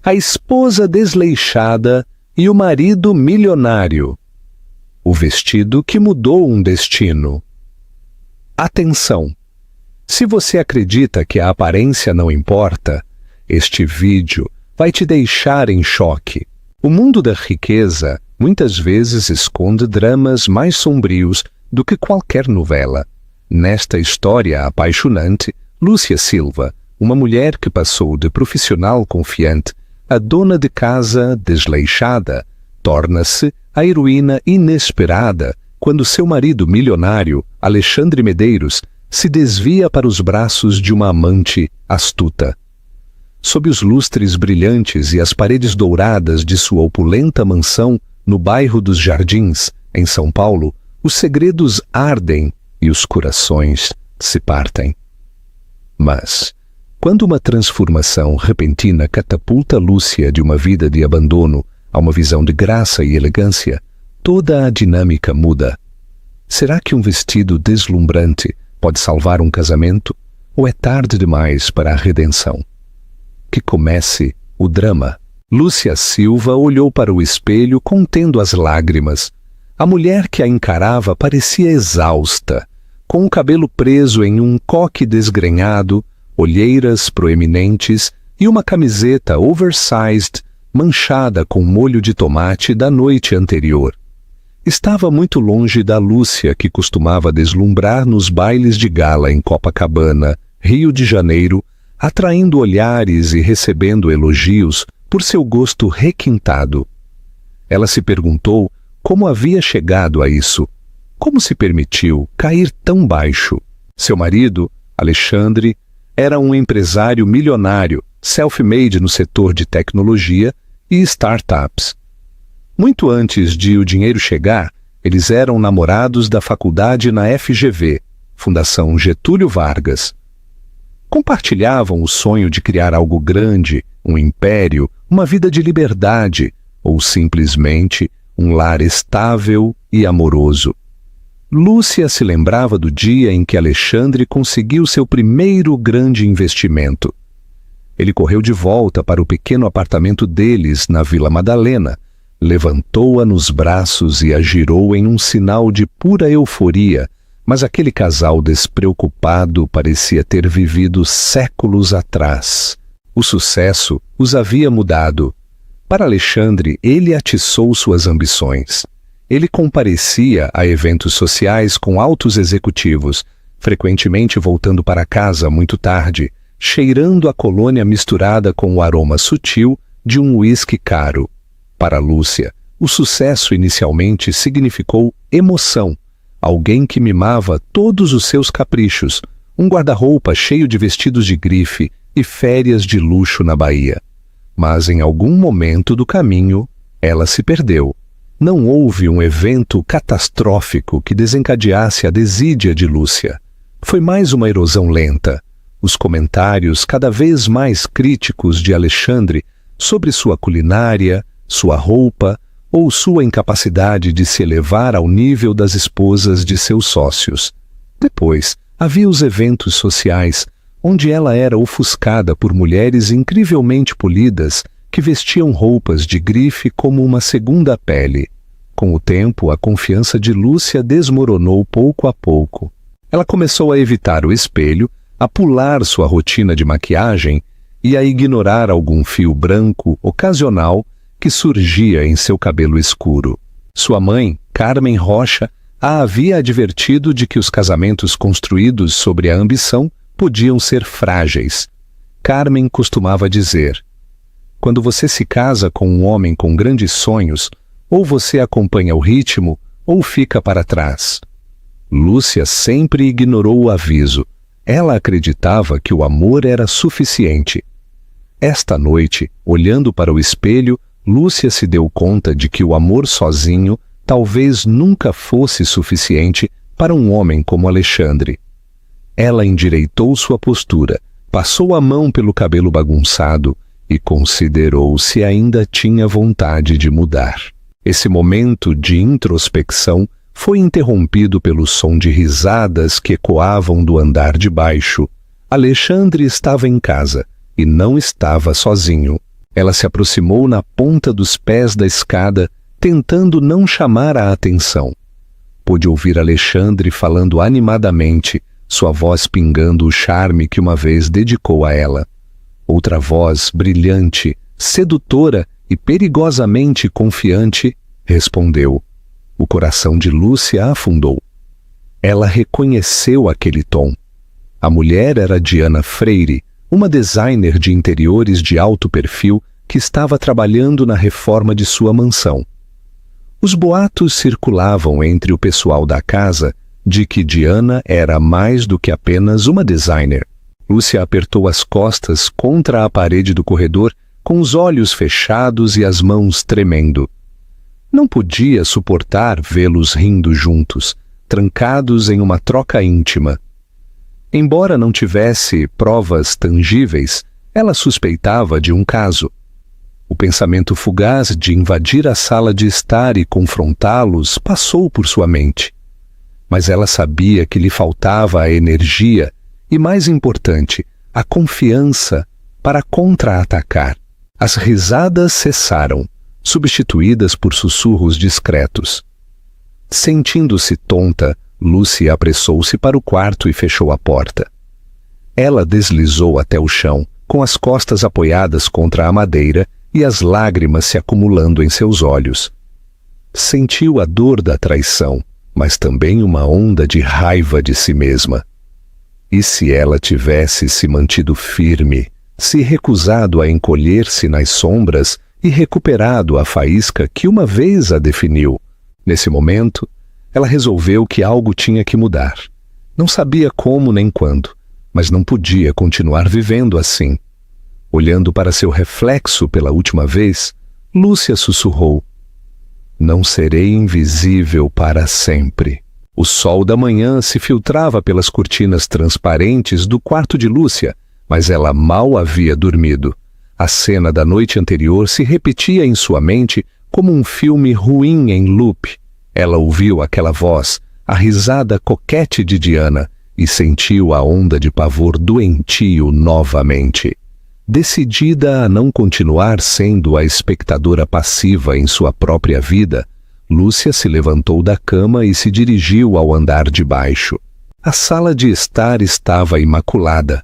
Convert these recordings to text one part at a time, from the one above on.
a esposa desleixada e o marido milionário. O vestido que mudou um destino. Atenção! Se você acredita que a aparência não importa, este vídeo vai te deixar em choque. O mundo da riqueza muitas vezes esconde dramas mais sombrios do que qualquer novela. Nesta história apaixonante, Lúcia Silva, uma mulher que passou de profissional confiante a dona de casa desleixada, torna-se a heroína inesperada quando seu marido milionário, Alexandre Medeiros, se desvia para os braços de uma amante astuta. Sob os lustres brilhantes e as paredes douradas de sua opulenta mansão no bairro dos Jardins, em São Paulo, os segredos ardem e os corações se partem. Mas, quando uma transformação repentina catapulta Lúcia de uma vida de abandono a uma visão de graça e elegância, toda a dinâmica muda. Será que um vestido deslumbrante pode salvar um casamento? Ou é tarde demais para a redenção? Que comece o drama. Lúcia Silva olhou para o espelho contendo as lágrimas. A mulher que a encarava parecia exausta, com o cabelo preso em um coque desgrenhado, olheiras proeminentes e uma camiseta oversized manchada com molho de tomate da noite anterior. Estava muito longe da Lúcia que costumava deslumbrar nos bailes de gala em Copacabana, Rio de Janeiro, atraindo olhares e recebendo elogios por seu gosto requintado. Ela se perguntou como havia chegado a isso. Como se permitiu cair tão baixo? Seu marido, Alexandre, era um empresário milionário, self-made no setor de tecnologia e startups. Muito antes de o dinheiro chegar, eles eram namorados da faculdade na FGV, Fundação Getúlio Vargas. Compartilhavam o sonho de criar algo grande, um império, uma vida de liberdade, ou simplesmente um lar estável e amoroso. Lúcia se lembrava do dia em que Alexandre conseguiu seu primeiro grande investimento. Ele correu de volta para o pequeno apartamento deles na Vila Madalena, levantou-a nos braços e a girou em um sinal de pura euforia, mas aquele casal despreocupado parecia ter vivido séculos atrás. O sucesso os havia mudado. Para Alexandre, ele atiçou suas ambições. Ele comparecia a eventos sociais com altos executivos, frequentemente voltando para casa muito tarde, cheirando a colônia misturada com o aroma sutil de um uísque caro. Para Lúcia, o sucesso inicialmente significou emoção, alguém que mimava todos os seus caprichos, um guarda-roupa cheio de vestidos de grife e férias de luxo na Bahia. Mas em algum momento do caminho, ela se perdeu. Não houve um evento catastrófico que desencadeasse a desídia de Lúcia. Foi mais uma erosão lenta. Os comentários cada vez mais críticos de Alexandre sobre sua culinária, sua roupa ou sua incapacidade de se elevar ao nível das esposas de seus sócios. Depois, havia os eventos sociais, onde ela era ofuscada por mulheres incrivelmente polidas que vestiam roupas de grife como uma segunda pele. Com o tempo, a confiança de Lúcia desmoronou pouco a pouco. Ela começou a evitar o espelho, a pular sua rotina de maquiagem e a ignorar algum fio branco ocasional que surgia em seu cabelo escuro. Sua mãe, Carmen Rocha, a havia advertido de que os casamentos construídos sobre a ambição podiam ser frágeis. Carmen costumava dizer: quando você se casa com um homem com grandes sonhos, ou você acompanha o ritmo, ou fica para trás. Lúcia sempre ignorou o aviso. Ela acreditava que o amor era suficiente. Esta noite, olhando para o espelho, Lúcia se deu conta de que o amor sozinho talvez nunca fosse suficiente para um homem como Alexandre. Ela endireitou sua postura, passou a mão pelo cabelo bagunçado e considerou se ainda tinha vontade de mudar. Esse momento de introspecção foi interrompido pelo som de risadas que ecoavam do andar de baixo. Alexandre estava em casa e não estava sozinho. Ela se aproximou na ponta dos pés da escada, tentando não chamar a atenção. Pôde ouvir Alexandre falando animadamente, sua voz pingando o charme que uma vez dedicou a ela. Outra voz, brilhante, sedutora e perigosamente confiante, respondeu. O coração de Lúcia afundou. Ela reconheceu aquele tom. A mulher era Diana Freire, uma designer de interiores de alto perfil que estava trabalhando na reforma de sua mansão. Os boatos circulavam entre o pessoal da casa de que Diana era mais do que apenas uma designer. Lúcia apertou as costas contra a parede do corredor, com os olhos fechados e as mãos tremendo. Não podia suportar vê-los rindo juntos, trancados em uma troca íntima. Embora não tivesse provas tangíveis, ela suspeitava de um caso. O pensamento fugaz de invadir a sala de estar e confrontá-los passou por sua mente. Mas ela sabia que lhe faltava a energia e, mais importante, a confiança para contra-atacar. As risadas cessaram, substituídas por sussurros discretos. Sentindo-se tonta, Lucy apressou-se para o quarto e fechou a porta. Ela deslizou até o chão, com as costas apoiadas contra a madeira e as lágrimas se acumulando em seus olhos. Sentiu a dor da traição, mas também uma onda de raiva de si mesma. E se ela tivesse se mantido firme, se recusado a encolher-se nas sombras e recuperado a faísca que uma vez a definiu? Nesse momento, ela resolveu que algo tinha que mudar. Não sabia como nem quando, mas não podia continuar vivendo assim. Olhando para seu reflexo pela última vez, Lúcia sussurrou: "Não serei invisível para sempre." O sol da manhã se filtrava pelas cortinas transparentes do quarto de Lúcia, mas ela mal havia dormido. A cena da noite anterior se repetia em sua mente como um filme ruim em loop. Ela ouviu aquela voz, a risada coquete de Diana, e sentiu a onda de pavor doentio novamente. Decidida a não continuar sendo a espectadora passiva em sua própria vida, Lúcia se levantou da cama e se dirigiu ao andar de baixo. A sala de estar estava imaculada.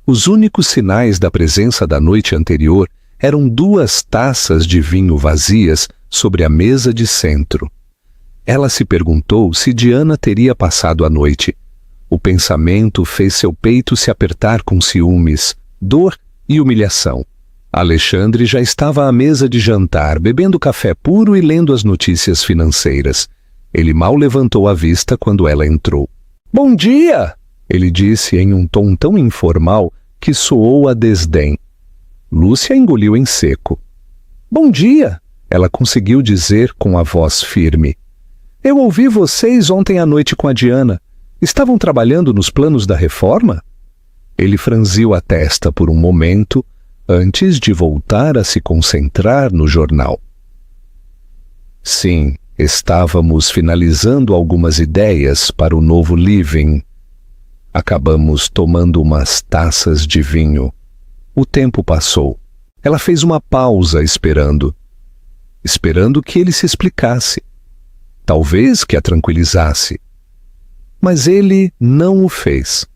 Os únicos sinais da presença da noite anterior eram 2 taças de vinho vazias sobre a mesa de centro. Ela se perguntou se Diana teria passado a noite. O pensamento fez seu peito se apertar com ciúmes, dor e humilhação. Alexandre já estava à mesa de jantar, bebendo café puro e lendo as notícias financeiras. Ele mal levantou a vista quando ela entrou. "Bom dia!" ele disse em um tom tão informal que soou a desdém. Lúcia engoliu em seco. "Bom dia!" ela conseguiu dizer com a voz firme. "Eu ouvi vocês ontem à noite com a Diana. Estavam trabalhando nos planos da reforma?" Ele franziu a testa por um momento, antes de voltar a se concentrar no jornal. "Sim, estávamos finalizando algumas ideias para o novo living. Acabamos tomando umas taças de vinho. O tempo passou. Ela fez uma pausa esperando que ele se explicasse. Talvez que a tranquilizasse. Mas ele não o fez.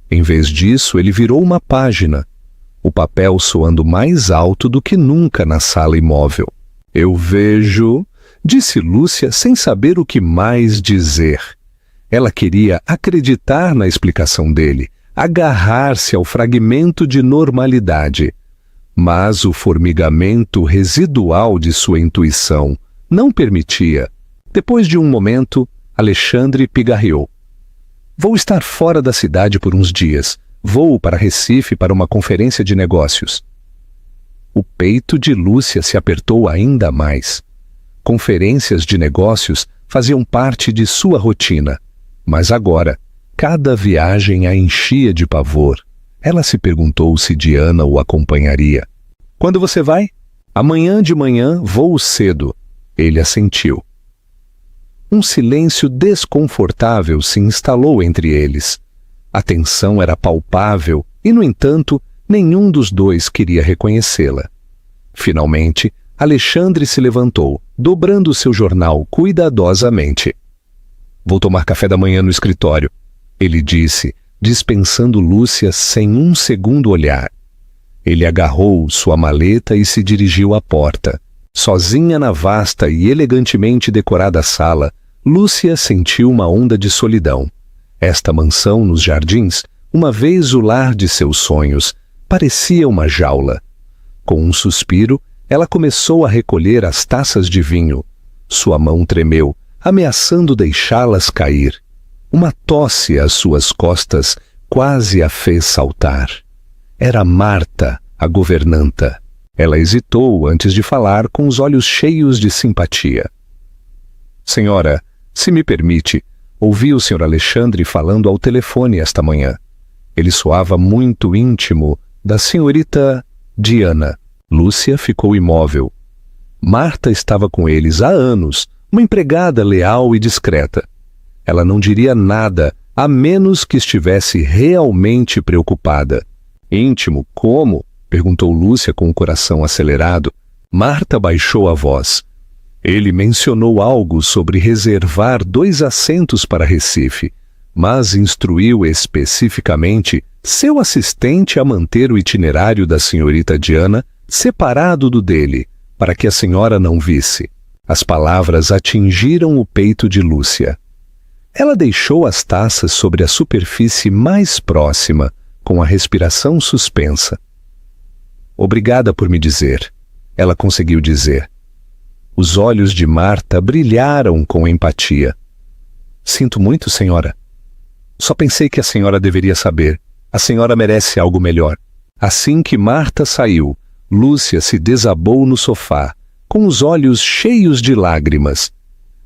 Em vez disso, ele virou uma página, o papel soando mais alto do que nunca na sala imóvel. "Eu vejo", disse Lúcia sem saber o que mais dizer. Ela queria acreditar na explicação dele, agarrar-se ao fragmento de normalidade. Mas o formigamento residual de sua intuição não permitia. Depois de um momento, Alexandre pigarreou. "Vou estar fora da cidade por uns dias. Vou para Recife para uma conferência de negócios." O peito de Lúcia se apertou ainda mais. Conferências de negócios faziam parte de sua rotina. Mas agora, cada viagem a enchia de pavor. Ela se perguntou se Diana o acompanharia. "Quando você vai?" "Amanhã de manhã vou cedo." Ele assentiu. Um silêncio desconfortável se instalou entre eles. A tensão era palpável e, no entanto, nenhum dos dois queria reconhecê-la. Finalmente, Alexandre se levantou, dobrando seu jornal cuidadosamente. Vou tomar café da manhã no escritório, ele disse, dispensando Lúcia sem um segundo olhar. Ele agarrou sua maleta e se dirigiu à porta. Sozinha na vasta e elegantemente decorada sala, Lúcia sentiu uma onda de solidão. Esta mansão nos jardins, uma vez o lar de seus sonhos, parecia uma jaula. Com um suspiro, ela começou a recolher as taças de vinho. Sua mão tremeu, ameaçando deixá-las cair. Uma tosse às suas costas quase a fez saltar. Era Marta, a governanta. Ela hesitou antes de falar com os olhos cheios de simpatia. Senhora, se me permite, ouvi o Sr. Alexandre falando ao telefone esta manhã. Ele soava muito íntimo da senhorita Diana. Lúcia ficou imóvel. Marta estava com eles há anos, uma empregada leal e discreta. Ela não diria nada, a menos que estivesse realmente preocupada. Íntimo, como? Perguntou Lúcia com o coração acelerado. Marta baixou a voz. Ele mencionou algo sobre reservar 2 assentos para Recife, mas instruiu especificamente seu assistente a manter o itinerário da senhorita Diana separado do dele, para que a senhora não visse. As palavras atingiram o peito de Lúcia. Ela deixou as taças sobre a superfície mais próxima, com a respiração suspensa. Obrigada por me dizer, ela conseguiu dizer. Os olhos de Marta brilharam com empatia. Sinto muito, senhora. Só pensei que a senhora deveria saber. A senhora merece algo melhor. Assim que Marta saiu, Lúcia se desabou no sofá, com os olhos cheios de lágrimas.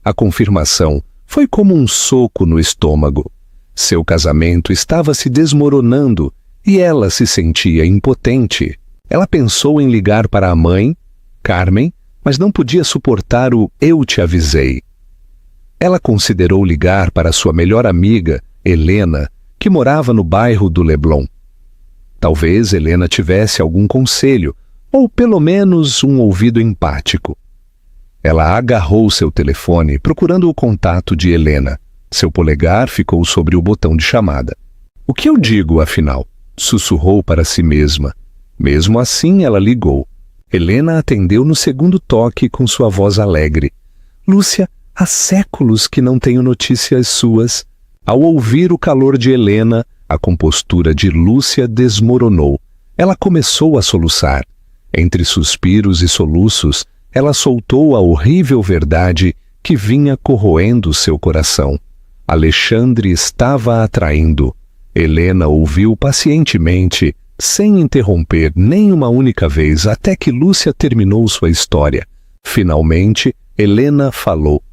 A confirmação foi como um soco no estômago. Seu casamento estava se desmoronando e ela se sentia impotente. Ela pensou em ligar para a mãe, Carmen, mas não podia suportar o "eu te avisei". Ela considerou ligar para sua melhor amiga, Helena, que morava no bairro do Leblon. Talvez Helena tivesse algum conselho, ou pelo menos um ouvido empático. Ela agarrou seu telefone, procurando o contato de Helena. Seu polegar ficou sobre o botão de chamada. O que eu digo, afinal? Sussurrou para si mesma. Mesmo assim, ela ligou. Helena atendeu no segundo toque com sua voz alegre. Lúcia, há séculos que não tenho notícias suas. Ao ouvir o calor de Helena, a compostura de Lúcia desmoronou. Ela começou a soluçar. Entre suspiros e soluços, ela soltou a horrível verdade que vinha corroendo seu coração. Alexandre estava a atraindo. Helena ouviu pacientemente, sem interromper nem uma única vez, até que Lúcia terminou sua história. Finalmente, Helena falou.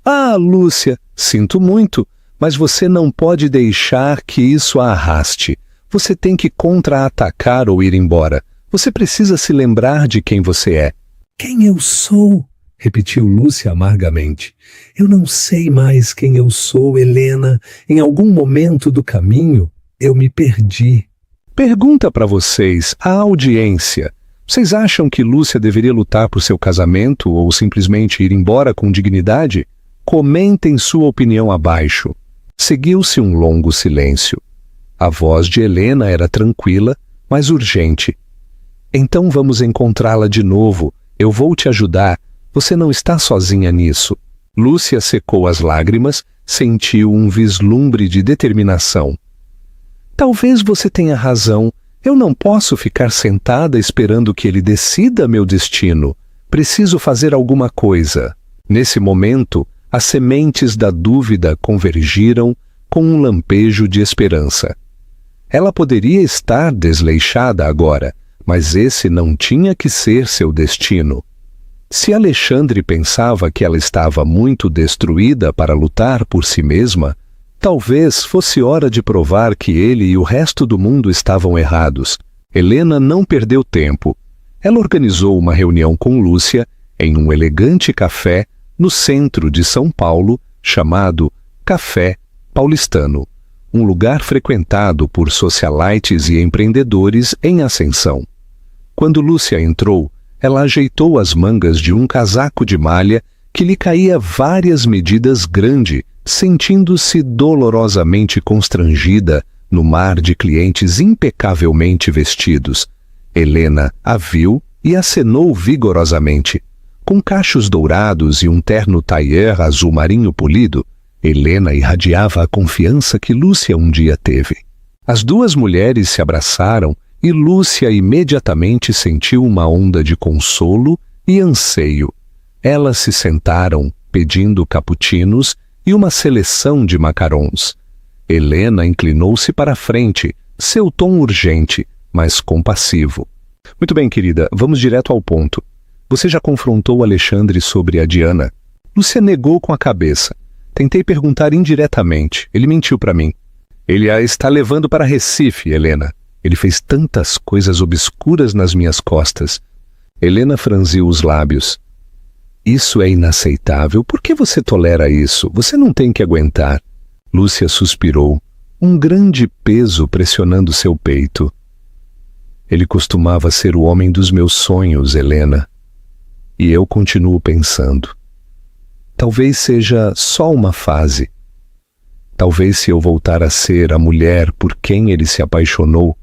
Ah, Lúcia, sinto muito, mas você não pode deixar que isso a arraste. Você tem que contra-atacar ou ir embora. Você precisa se lembrar de quem você é. Quem eu sou? Repetiu Lúcia amargamente. Eu não sei mais quem eu sou, Helena. Em algum momento do caminho, eu me perdi. Pergunta para vocês, a audiência. Vocês acham que Lúcia deveria lutar por seu casamento ou simplesmente ir embora com dignidade? Comentem sua opinião abaixo. Seguiu-se um longo silêncio. A voz de Helena era tranquila, mas urgente. Então vamos encontrá-la de novo. Eu vou te ajudar. Você não está sozinha nisso. Lúcia secou as lágrimas, sentiu um vislumbre de determinação. Talvez você tenha razão. Eu não posso ficar sentada esperando que ele decida meu destino. Preciso fazer alguma coisa. Nesse momento, as sementes da dúvida convergiram com um lampejo de esperança. Ela poderia estar desleixada agora, mas esse não tinha que ser seu destino. Se Alexandre pensava que ela estava muito destruída para lutar por si mesma, talvez fosse hora de provar que ele e o resto do mundo estavam errados. Helena não perdeu tempo. Ela organizou uma reunião com Lúcia em um elegante café no centro de São Paulo, chamado Café Paulistano, um lugar frequentado por socialites e empreendedores em ascensão. Quando Lúcia entrou, Ela ajeitou as mangas de um casaco de malha que lhe caía várias medidas grande, sentindo-se dolorosamente constrangida no mar de clientes impecavelmente vestidos. Helena a viu e acenou vigorosamente. Com cachos dourados e um terno tailleur azul marinho polido, Helena irradiava a confiança que Lúcia um dia teve. As duas mulheres se abraçaram e Lúcia imediatamente sentiu uma onda de consolo e anseio. Elas se sentaram, pedindo cappuccinos e uma seleção de macarons. Helena inclinou-se para a frente, seu tom urgente, mas compassivo. Muito bem, querida, vamos direto ao ponto. Você já confrontou Alexandre sobre a Diana? Lúcia negou com a cabeça. Tentei perguntar indiretamente. Ele mentiu para mim. Ele a está levando para Recife, Helena. Ele fez tantas coisas obscuras nas minhas costas. Helena franziu os lábios. Isso é inaceitável. Por que você tolera isso? Você não tem que aguentar. Lúcia suspirou, um grande peso pressionando seu peito. Ele costumava ser o homem dos meus sonhos, Helena. E eu continuo pensando. Talvez seja só uma fase. Talvez se eu voltar a ser a mulher por quem ele se apaixonou,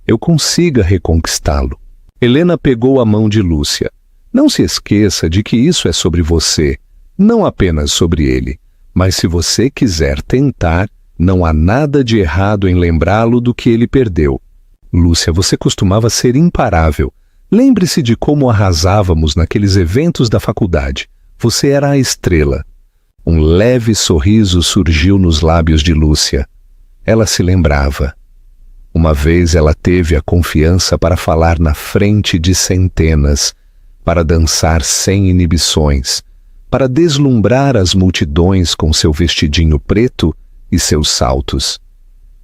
eu consiga reconquistá-lo. Helena pegou a mão de Lúcia. Não se esqueça de que isso é sobre você, não apenas sobre ele. Mas se você quiser tentar, não há nada de errado em lembrá-lo do que ele perdeu. Lúcia, você costumava ser imparável. Lembre-se de como arrasávamos naqueles eventos da faculdade. Você era a estrela. Um leve sorriso surgiu nos lábios de Lúcia. Ela se lembrava. Uma vez ela teve a confiança para falar na frente de centenas, para dançar sem inibições, para deslumbrar as multidões com seu vestidinho preto e seus saltos.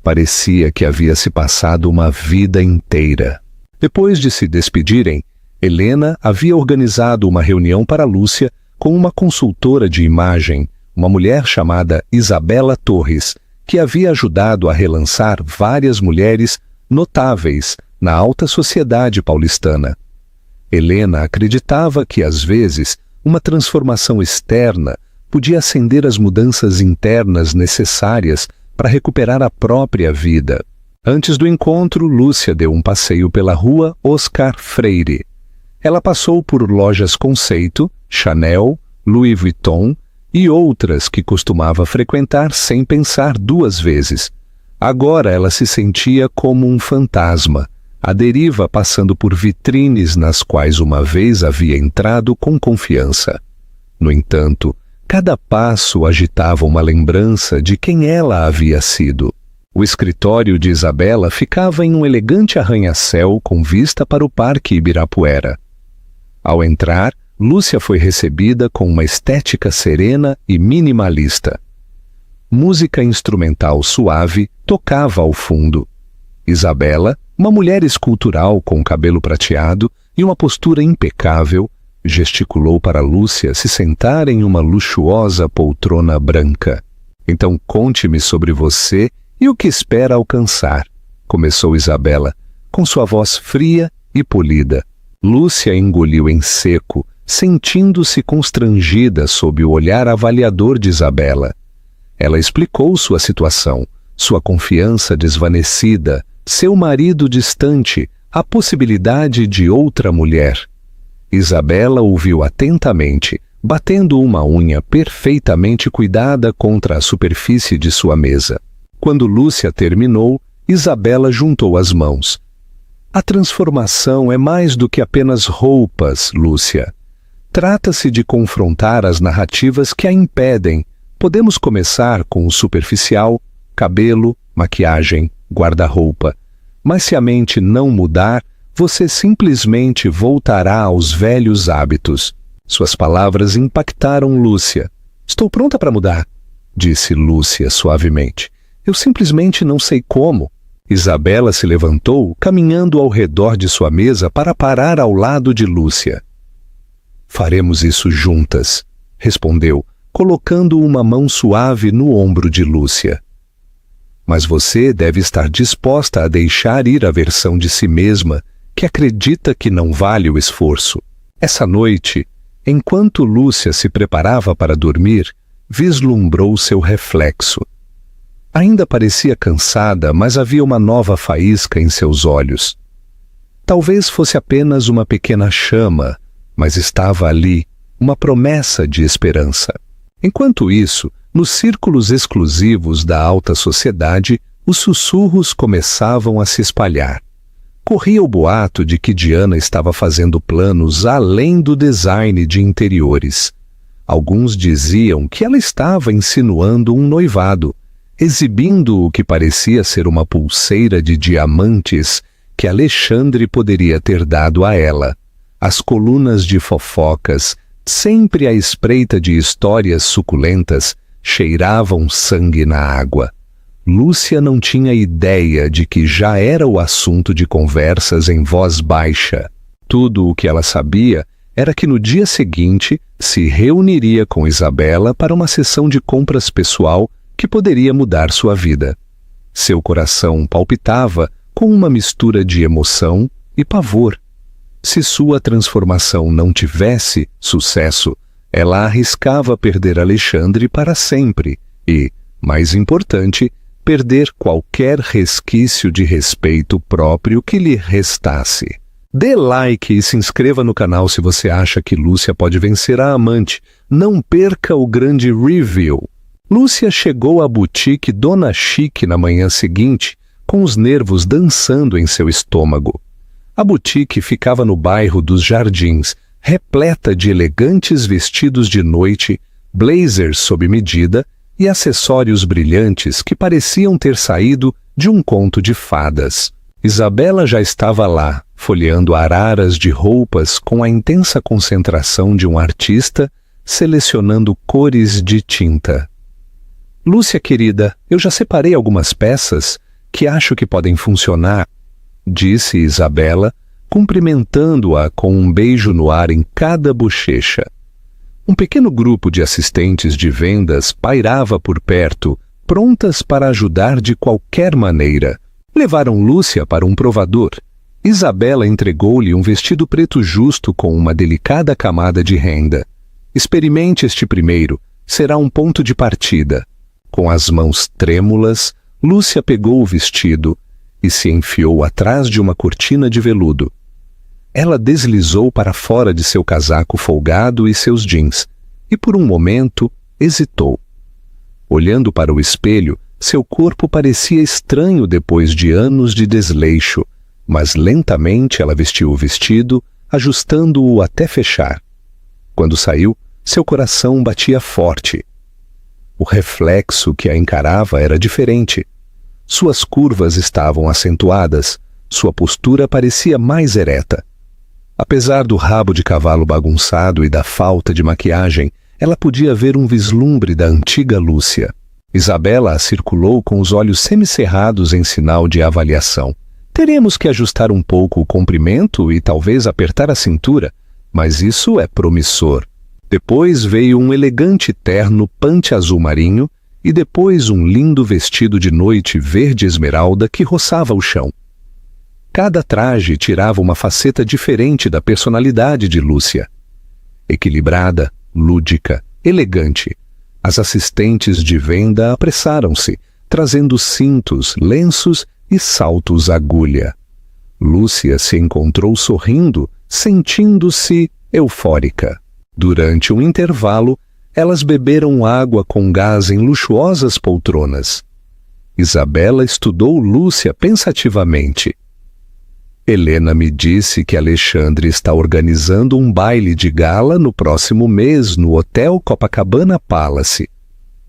Parecia que havia se passado uma vida inteira. Depois de se despedirem, Helena havia organizado uma reunião para Lúcia com uma consultora de imagem, uma mulher chamada Isabela Torres, que havia ajudado a relançar várias mulheres notáveis na alta sociedade paulistana. Helena acreditava que, às vezes, uma transformação externa podia acender as mudanças internas necessárias para recuperar a própria vida. Antes do encontro, Lúcia deu um passeio pela rua Oscar Freire. Ela passou por lojas Conceito, Chanel, Louis Vuitton e outras que costumava frequentar sem pensar duas vezes. Agora ela se sentia como um fantasma, à deriva, passando por vitrines nas quais uma vez havia entrado com confiança. No entanto, cada passo agitava uma lembrança de quem ela havia sido. O escritório de Isabela ficava em um elegante arranha-céu com vista para o Parque Ibirapuera. Ao entrar, Lúcia foi recebida com uma estética serena e minimalista. Música instrumental suave tocava ao fundo. Isabela, uma mulher escultural com cabelo prateado e uma postura impecável, gesticulou para Lúcia se sentar em uma luxuosa poltrona branca. Então conte-me sobre você e o que espera alcançar, começou Isabela, com sua voz fria e polida. Lúcia engoliu em seco, sentindo-se constrangida sob o olhar avaliador de Isabela. Ela explicou sua situação, sua confiança desvanecida, seu marido distante, a possibilidade de outra mulher. Isabela ouviu atentamente, batendo uma unha perfeitamente cuidada contra a superfície de sua mesa. Quando Lúcia terminou, Isabela juntou as mãos. A transformação é mais do que apenas roupas, Lúcia. Trata-se de confrontar as narrativas que a impedem. Podemos começar com o superficial, cabelo, maquiagem, guarda-roupa. Mas se a mente não mudar, você simplesmente voltará aos velhos hábitos. Suas palavras impactaram Lúcia. Estou pronta para mudar, disse Lúcia suavemente. Eu simplesmente não sei como. Isabela se levantou, caminhando ao redor de sua mesa para parar ao lado de Lúcia. Faremos isso juntas, respondeu, colocando uma mão suave no ombro de Lúcia. Mas você deve estar disposta a deixar ir a versão de si mesma que acredita que não vale o esforço. Essa noite, enquanto Lúcia se preparava para dormir, vislumbrou seu reflexo. Ainda parecia cansada, mas havia uma nova faísca em seus olhos. Talvez fosse apenas uma pequena chama, mas estava ali, uma promessa de esperança. Enquanto isso, nos círculos exclusivos da alta sociedade, os sussurros começavam a se espalhar. Corria o boato de que Diana estava fazendo planos além do design de interiores. Alguns diziam que ela estava insinuando um noivado, exibindo o que parecia ser uma pulseira de diamantes que Alexandre poderia ter dado a ela. As colunas de fofocas, sempre à espreita de histórias suculentas, cheiravam sangue na água. Lúcia não tinha ideia de que já era o assunto de conversas em voz baixa. Tudo o que ela sabia era que no dia seguinte se reuniria com Isabela para uma sessão de compras pessoal que poderia mudar sua vida. Seu coração palpitava com uma mistura de emoção e pavor. Se sua transformação não tivesse sucesso, ela arriscava perder Alexandre para sempre e, mais importante, perder qualquer resquício de respeito próprio que lhe restasse. Dê like e se inscreva no canal se você acha que Lúcia pode vencer a amante. Não perca o grande review. Lúcia chegou à boutique Dona Chique na manhã seguinte, com os nervos dançando em seu estômago. A boutique ficava no bairro dos Jardins, repleta de elegantes vestidos de noite, blazers sob medida e acessórios brilhantes que pareciam ter saído de um conto de fadas. Isabela já estava lá, folheando araras de roupas com a intensa concentração de um artista, selecionando cores de tinta. Lúcia, querida, eu já separei algumas peças que acho que podem funcionar, disse Isabela, cumprimentando-a com um beijo no ar em cada bochecha. Um pequeno grupo de assistentes de vendas pairava por perto, prontas para ajudar de qualquer maneira. Levaram Lúcia para um provador. Isabela entregou-lhe um vestido preto justo com uma delicada camada de renda. Experimente este primeiro, será um ponto de partida. Com as mãos trêmulas, Lúcia pegou o vestido e se enfiou atrás de uma cortina de veludo. Ela deslizou para fora de seu casaco folgado e seus jeans, e por um momento hesitou. Olhando para o espelho, seu corpo parecia estranho depois de anos de desleixo, mas lentamente ela vestiu o vestido, ajustando-o até fechar. Quando saiu, seu coração batia forte. O reflexo que a encarava era diferente. Suas curvas estavam acentuadas, sua postura parecia mais ereta. Apesar do rabo de cavalo bagunçado e da falta de maquiagem, ela podia ver um vislumbre da antiga Lúcia. Isabela a circulou com os olhos semicerrados em sinal de avaliação. Teremos que ajustar um pouco o comprimento e talvez apertar a cintura, mas isso é promissor. Depois veio um elegante terno pante azul marinho e depois um lindo vestido de noite verde esmeralda que roçava o chão. Cada traje tirava uma faceta diferente da personalidade de Lúcia. Equilibrada, lúdica, elegante. As assistentes de venda apressaram-se, trazendo cintos, lenços e saltos agulha. Lúcia se encontrou sorrindo, sentindo-se eufórica. Durante um intervalo, elas beberam água com gás em luxuosas poltronas. Isabela estudou Lúcia pensativamente. Helena me disse que Alexandre está organizando um baile de gala no próximo mês no Hotel Copacabana Palace.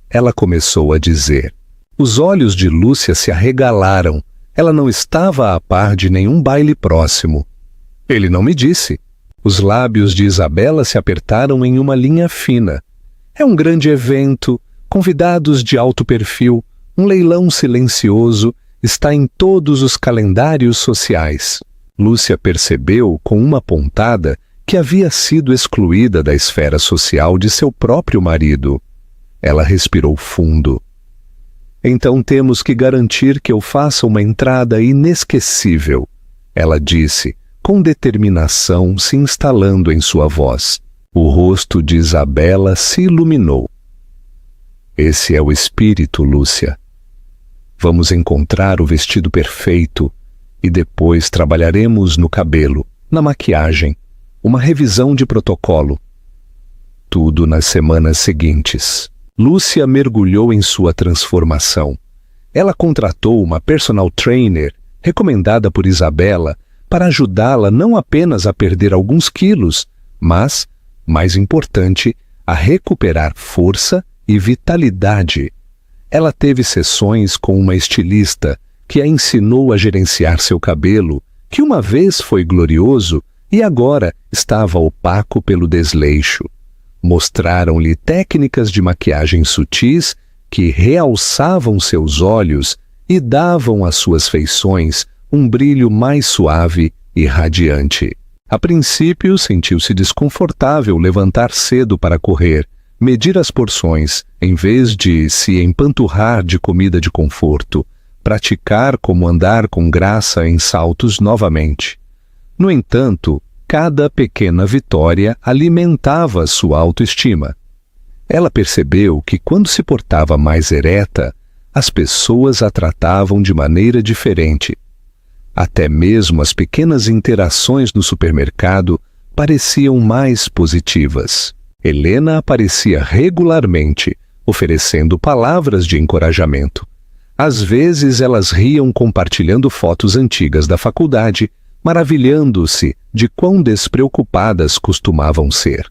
Ela começou a dizer. Os olhos de Lúcia se arregalaram. Ela não estava a par de nenhum baile próximo. Ele não me disse. Os lábios de Isabela se apertaram em uma linha fina. É um grande evento, convidados de alto perfil, um leilão silencioso, está em todos os calendários sociais. Lúcia percebeu com uma pontada que havia sido excluída da esfera social de seu próprio marido. Ela respirou fundo. Então temos que garantir que eu faça uma entrada inesquecível, ela disse, com determinação se instalando em sua voz. O rosto de Isabela se iluminou. Esse é o espírito, Lúcia. Vamos encontrar o vestido perfeito e depois trabalharemos no cabelo, na maquiagem, uma revisão de protocolo. Tudo nas semanas seguintes. Lúcia mergulhou em sua transformação. Ela contratou uma personal trainer recomendada por Isabela para ajudá-la não apenas a perder alguns quilos, mas, mais importante, a recuperar força e vitalidade. Ela teve sessões com uma estilista que a ensinou a gerenciar seu cabelo, que uma vez foi glorioso e agora estava opaco pelo desleixo. Mostraram-lhe técnicas de maquiagem sutis que realçavam seus olhos e davam às suas feições um brilho mais suave e radiante. A princípio, sentiu-se desconfortável levantar cedo para correr, medir as porções, em vez de se empanturrar de comida de conforto, praticar como andar com graça em saltos novamente. No entanto, cada pequena vitória alimentava sua autoestima. Ela percebeu que quando se portava mais ereta, as pessoas a tratavam de maneira diferente. Até mesmo as pequenas interações no supermercado pareciam mais positivas. Helena aparecia regularmente, oferecendo palavras de encorajamento. Às vezes elas riam compartilhando fotos antigas da faculdade, maravilhando-se de quão despreocupadas costumavam ser.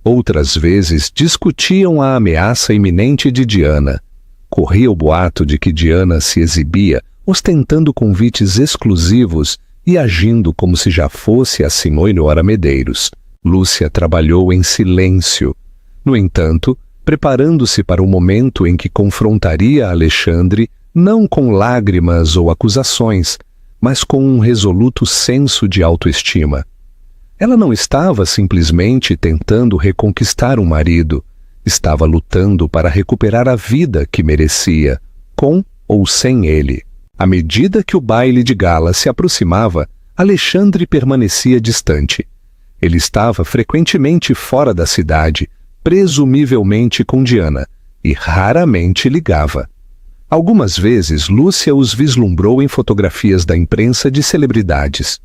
Outras vezes discutiam a ameaça iminente de Diana. Corria o boato de que Diana se exibia, ostentando convites exclusivos e agindo como se já fosse a senhora Medeiros. Lúcia trabalhou em silêncio. No entanto, preparando-se para o momento em que confrontaria Alexandre, não com lágrimas ou acusações, mas com um resoluto senso de autoestima. Ela não estava simplesmente tentando reconquistar um marido, estava lutando para recuperar a vida que merecia, com ou sem ele. À medida que o baile de gala se aproximava, Alexandre permanecia distante. Ele estava frequentemente fora da cidade, presumivelmente com Diana, e raramente ligava. Algumas vezes Lúcia os vislumbrou em fotografias da imprensa de celebridades.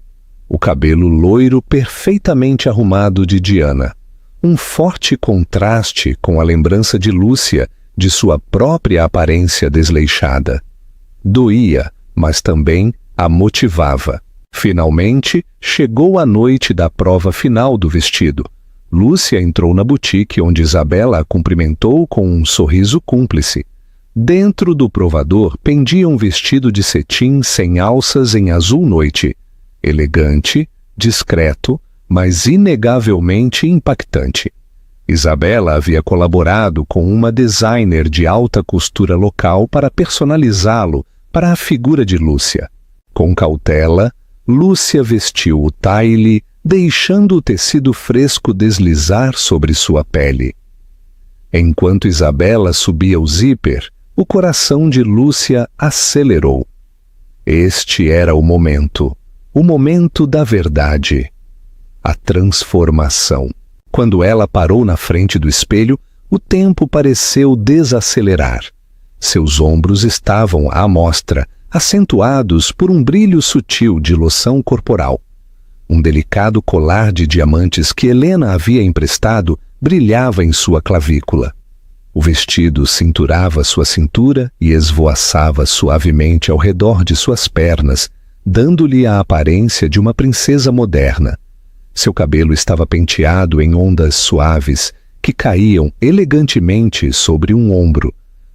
O cabelo loiro perfeitamente arrumado de Diana. Um forte contraste com a lembrança de Lúcia de sua própria aparência desleixada. Doía, mas também a motivava. Finalmente, chegou a noite da prova final do vestido. Lúcia entrou na boutique onde Isabela a cumprimentou com um sorriso cúmplice. Dentro do provador pendia um vestido de cetim sem alças em azul noite. Elegante, discreto, mas inegavelmente impactante. Isabela havia colaborado com uma designer de alta costura local para personalizá-lo para a figura de Lúcia. Com cautela, Lúcia vestiu o taille, deixando o tecido fresco deslizar sobre sua pele. Enquanto Isabela subia o zíper, o coração de Lúcia acelerou. Este era o momento da verdade, a transformação. Quando ela parou na frente do espelho, o tempo pareceu desacelerar. Seus ombros estavam à mostra, acentuados por um brilho sutil de loção corporal. Um delicado colar de diamantes que Helena havia emprestado brilhava em sua clavícula. O vestido cinturava sua cintura e esvoaçava suavemente ao redor de suas pernas, dando-lhe a aparência de uma princesa moderna. Seu cabelo estava penteado em ondas suaves que caíam elegantemente sobre um ombro.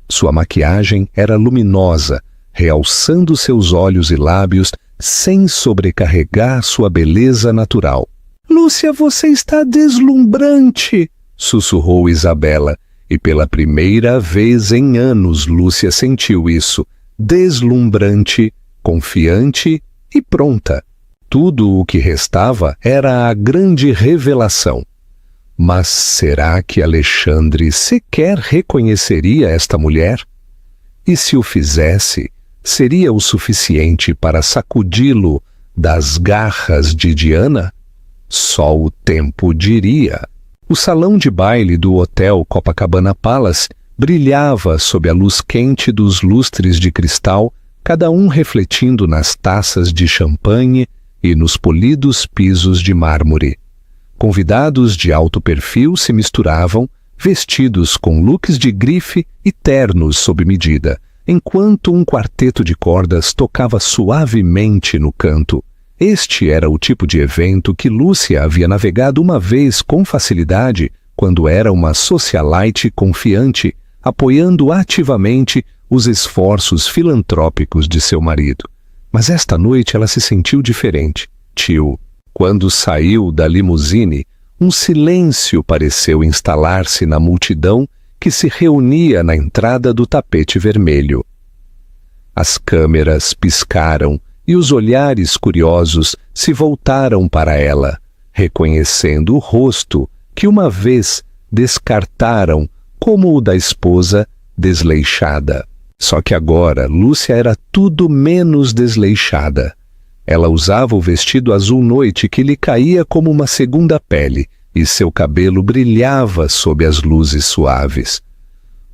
Sua maquiagem era luminosa, realçando seus olhos e lábios sem sobrecarregar sua beleza natural. "Lúcia, você está deslumbrante!" sussurrou Isabela, e pela primeira vez em anos Lúcia sentiu isso, deslumbrante, confiante e pronta. Tudo o que restava era a grande revelação. Mas será que Alexandre sequer reconheceria esta mulher? E se o fizesse, seria o suficiente para sacudi-lo das garras de Diana? Só o tempo diria. O salão de baile do Hotel Copacabana Palace brilhava sob a luz quente dos lustres de cristal, cada um refletindo nas taças de champanhe e nos polidos pisos de mármore. Convidados de alto perfil se misturavam, vestidos com looks de grife e ternos sob medida, enquanto um quarteto de cordas tocava suavemente no canto. Este era o tipo de evento que Lúcia havia navegado uma vez com facilidade quando era uma socialite confiante, apoiando ativamente os esforços filantrópicos de seu marido. Mas esta noite ela se sentiu diferente. Quando saiu da limusine, um silêncio pareceu instalar-se na multidão que se reunia na entrada do tapete vermelho. As câmeras piscaram e os olhares curiosos se voltaram para ela, reconhecendo o rosto que uma vez descartaram como o da esposa desleixada. Só que agora Lúcia era tudo menos desleixada. Ela usava o vestido azul noite que lhe caía como uma segunda pele, e seu cabelo brilhava sob as luzes suaves.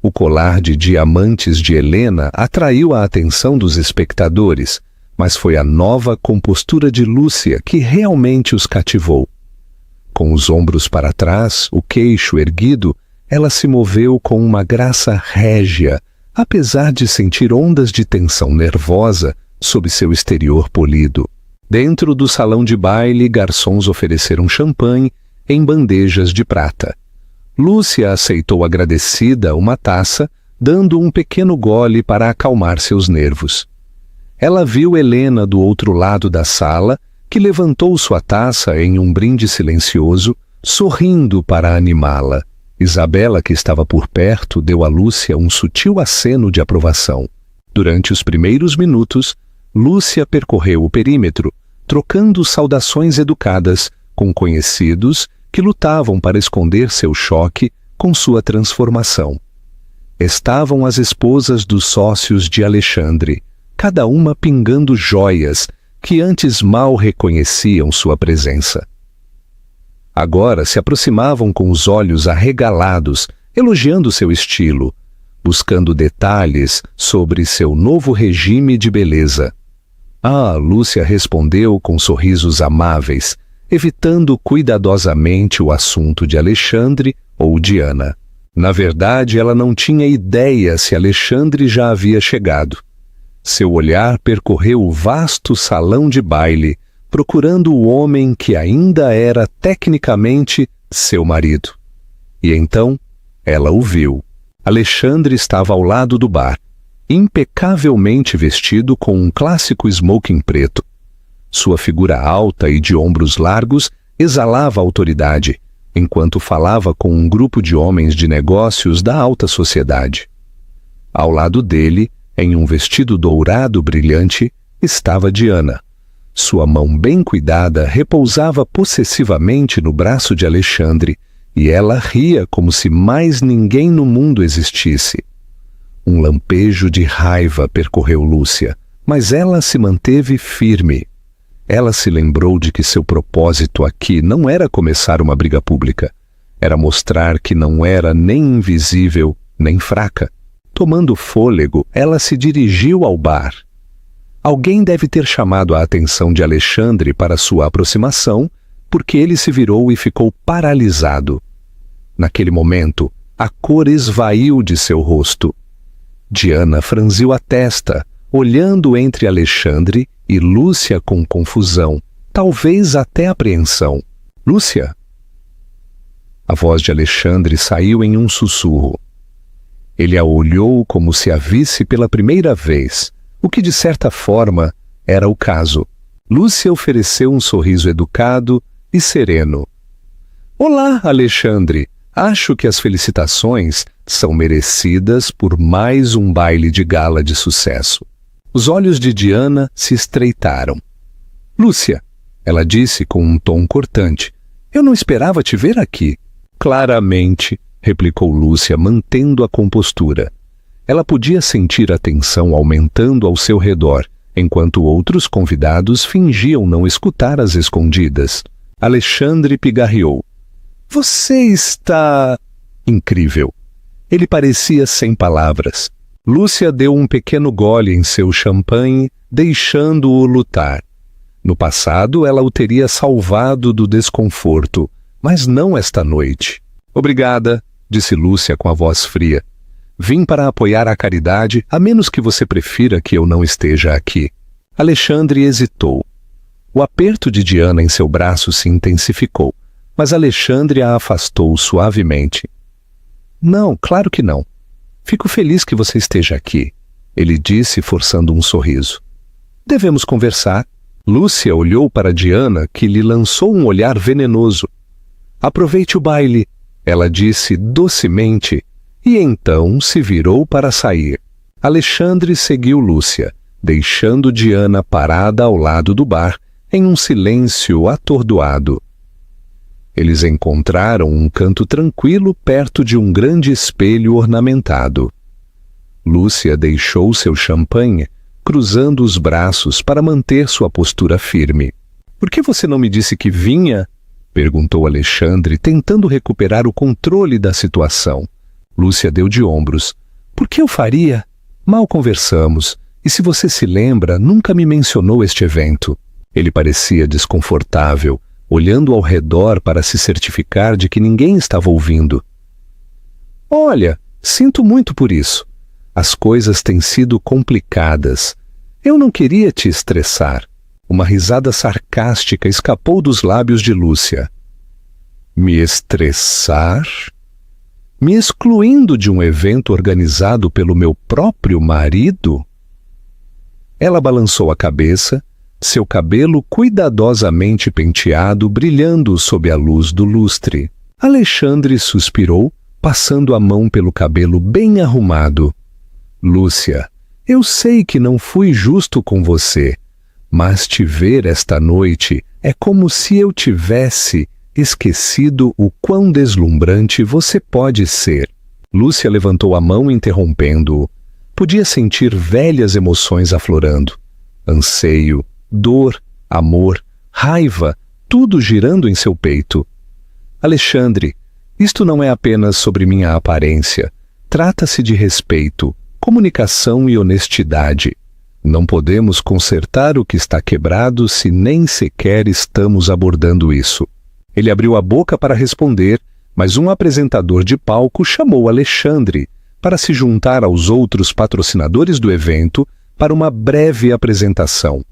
O colar de diamantes de Helena atraiu a atenção dos espectadores, mas foi a nova compostura de Lúcia que realmente os cativou. Com os ombros para trás, o queixo erguido, ela se moveu com uma graça régia, apesar de sentir ondas de tensão nervosa sob seu exterior polido. Dentro do salão de baile, garçons ofereceram champanhe em bandejas de prata. Lúcia aceitou agradecida uma taça, dando um pequeno gole para acalmar seus nervos. Ela viu Helena do outro lado da sala, que levantou sua taça em um brinde silencioso, sorrindo para animá-la. Isabela, que estava por perto, deu a Lúcia um sutil aceno de aprovação. Durante os primeiros minutos, Lúcia percorreu o perímetro, trocando saudações educadas com conhecidos que lutavam para esconder seu choque com sua transformação. Estavam as esposas dos sócios de Alexandre, cada uma pingando joias que antes mal reconheciam sua presença. Agora se aproximavam com os olhos arregalados, elogiando seu estilo, buscando detalhes sobre seu novo regime de beleza. Lúcia respondeu com sorrisos amáveis, evitando cuidadosamente o assunto de Alexandre ou Diana. Na verdade, ela não tinha ideia se Alexandre já havia chegado. Seu olhar percorreu o vasto salão de baile, procurando o homem que ainda era tecnicamente seu marido. E então, ela o viu. Alexandre estava ao lado do bar, impecavelmente vestido com um clássico smoking preto. Sua figura alta e de ombros largos exalava autoridade, enquanto falava com um grupo de homens de negócios da alta sociedade. Ao lado dele, em um vestido dourado brilhante, estava Diana. Sua mão bem cuidada repousava possessivamente no braço de Alexandre, e ela ria como se mais ninguém no mundo existisse. Um lampejo de raiva percorreu Lúcia, mas ela se manteve firme. Ela se lembrou de que seu propósito aqui não era começar uma briga pública. Era mostrar que não era nem invisível, nem fraca. Tomando fôlego, ela se dirigiu ao bar. Alguém deve ter chamado a atenção de Alexandre para sua aproximação, porque ele se virou e ficou paralisado. Naquele momento, a cor esvaiu de seu rosto. Diana franziu a testa, olhando entre Alexandre e Lúcia com confusão, talvez até apreensão. Lúcia? A voz de Alexandre saiu em um sussurro. Ele a olhou como se a visse pela primeira vez, o que de certa forma era o caso. Lúcia ofereceu um sorriso educado e sereno. Olá, Alexandre. Acho que as felicitações são merecidas por mais um baile de gala de sucesso. Os olhos de Diana se estreitaram. Lúcia, ela disse com um tom cortante, eu não esperava te ver aqui. Claramente, replicou Lúcia, mantendo a compostura. Ela podia sentir a tensão aumentando ao seu redor, enquanto outros convidados fingiam não escutar às escondidas. Alexandre pigarreou. Você está... Incrível. Ele parecia sem palavras. Lúcia deu um pequeno gole em seu champanhe, deixando-o lutar. No passado, ela o teria salvado do desconforto, mas não esta noite. Obrigada, disse Lúcia com a voz fria. Vim para apoiar a caridade, a menos que você prefira que eu não esteja aqui. Alexandre hesitou. O aperto de Diana em seu braço se intensificou, mas Alexandre a afastou suavemente. Não, claro que não. Fico feliz que você esteja aqui, ele disse, forçando um sorriso. Devemos conversar. Lúcia olhou para Diana, que lhe lançou um olhar venenoso. Aproveite o baile, ela disse docemente, e então se virou para sair. Alexandre seguiu Lúcia, deixando Diana parada ao lado do bar, em um silêncio atordoado. Eles encontraram um canto tranquilo perto de um grande espelho ornamentado. Lúcia deixou seu champanhe, cruzando os braços para manter sua postura firme. Por que você não me disse que vinha? Perguntou Alexandre, tentando recuperar o controle da situação. Lúcia deu de ombros. Por que eu faria? Mal conversamos, e se você se lembra, nunca me mencionou este evento. Ele parecia desconfortável, olhando ao redor para se certificar de que ninguém estava ouvindo. Olha, sinto muito por isso. As coisas têm sido complicadas. Eu não queria te estressar. Uma risada sarcástica escapou dos lábios de Lúcia. Me estressar? Me excluindo de um evento organizado pelo meu próprio marido? Ela balançou a cabeça, seu cabelo cuidadosamente penteado brilhando sob a luz do lustre. Alexandre suspirou, passando a mão pelo cabelo bem arrumado. Lúcia, eu sei que não fui justo com você, mas te ver esta noite é como se eu tivesse esquecido o quão deslumbrante você pode ser. Lúcia levantou a mão interrompendo-o. Podia sentir velhas emoções aflorando. Anseio, dor, amor, raiva, tudo girando em seu peito. Alexandre, isto não é apenas sobre minha aparência. Trata-se de respeito, comunicação e honestidade. Não podemos consertar o que está quebrado se nem sequer estamos abordando isso. Ele abriu a boca para responder, mas um apresentador de palco chamou Alexandre para se juntar aos outros patrocinadores do evento para uma breve apresentação.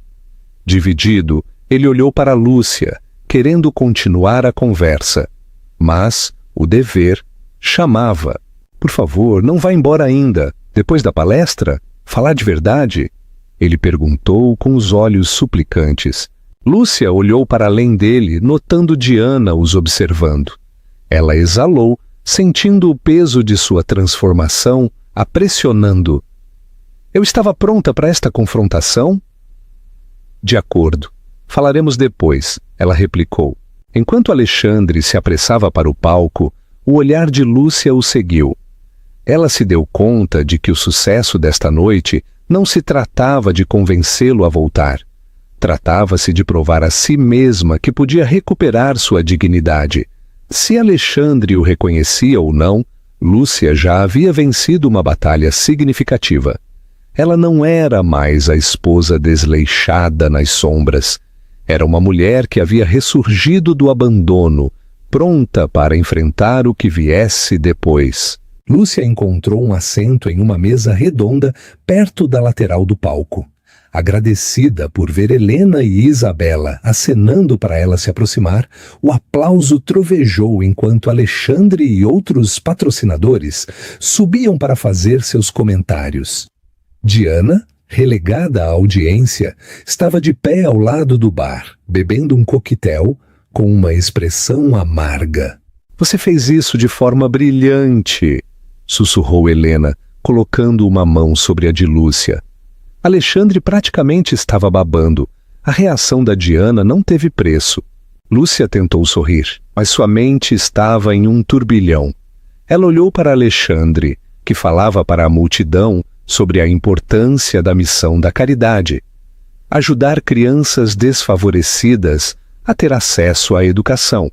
Dividido, ele olhou para Lúcia, querendo continuar a conversa. Mas o dever chamava. Por favor, não vá embora ainda. Depois da palestra? Falar de verdade? Ele perguntou com os olhos suplicantes. Lúcia olhou para além dele, notando Diana os observando. Ela exalou, sentindo o peso de sua transformação, a pressionando. Eu estava pronta para esta confrontação? De acordo. Falaremos depois, ela replicou. Enquanto Alexandre se apressava para o palco, o olhar de Lúcia o seguiu. Ela se deu conta de que o sucesso desta noite não se tratava de convencê-lo a voltar. Tratava-se de provar a si mesma que podia recuperar sua dignidade. Se Alexandre o reconhecia ou não, Lúcia já havia vencido uma batalha significativa. Ela não era mais a esposa desleixada nas sombras. Era uma mulher que havia ressurgido do abandono, pronta para enfrentar o que viesse depois. Lúcia encontrou um assento em uma mesa redonda perto da lateral do palco. Agradecida por ver Helena e Isabela acenando para ela se aproximar, o aplauso trovejou enquanto Alexandre e outros patrocinadores subiam para fazer seus comentários. Diana, relegada à audiência, estava de pé ao lado do bar, bebendo um coquetel com uma expressão amarga. Você fez isso de forma brilhante, sussurrou Helena, colocando uma mão sobre a de Lúcia. Alexandre praticamente estava babando. A reação da Diana não teve preço. Lúcia tentou sorrir, mas sua mente estava em um turbilhão. Ela olhou para Alexandre, que falava para a multidão sobre a importância da missão da caridade. ajudar crianças desfavorecidas a ter acesso à educação.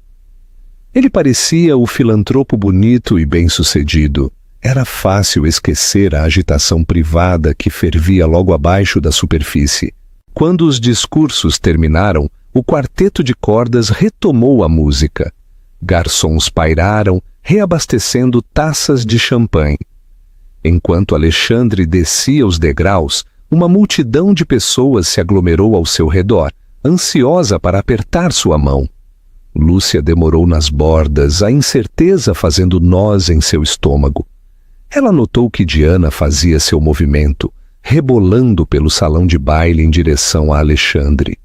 Ele parecia o filantropo bonito e bem-sucedido. Era fácil esquecer a agitação privada que fervia logo abaixo da superfície. Quando os discursos terminaram, o quarteto de cordas retomou a música. Garçons pairaram, reabastecendo taças de champanhe. Enquanto Alexandre descia os degraus, uma multidão de pessoas se aglomerou ao seu redor, ansiosa para apertar sua mão. Lúcia demorou nas bordas, a incerteza fazendo nós em seu estômago. Ela notou que Diana fazia seu movimento, rebolando pelo salão de baile em direção a Alexandre.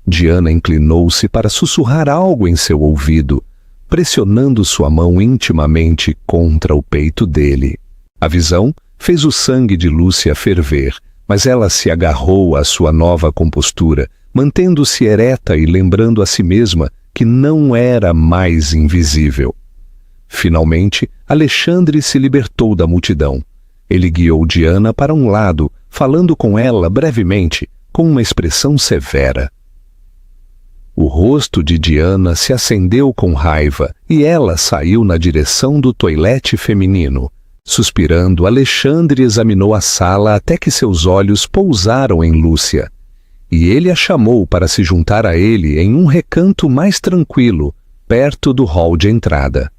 Diana inclinou-se para sussurrar algo em seu ouvido, pressionando sua mão intimamente contra o peito dele. A visão fez o sangue de Lúcia ferver, mas ela se agarrou à sua nova compostura, mantendo-se ereta e lembrando a si mesma que não era mais invisível. Finalmente, Alexandre se libertou da multidão. Ele guiou Diana para um lado, falando com ela brevemente, com uma expressão severa. O rosto de Diana se acendeu com raiva e ela saiu na direção do toilete feminino. Suspirando, Alexandre examinou a sala até que seus olhos pousaram em Lúcia. E ele a chamou para se juntar a ele em um recanto mais tranquilo, perto do hall de entrada.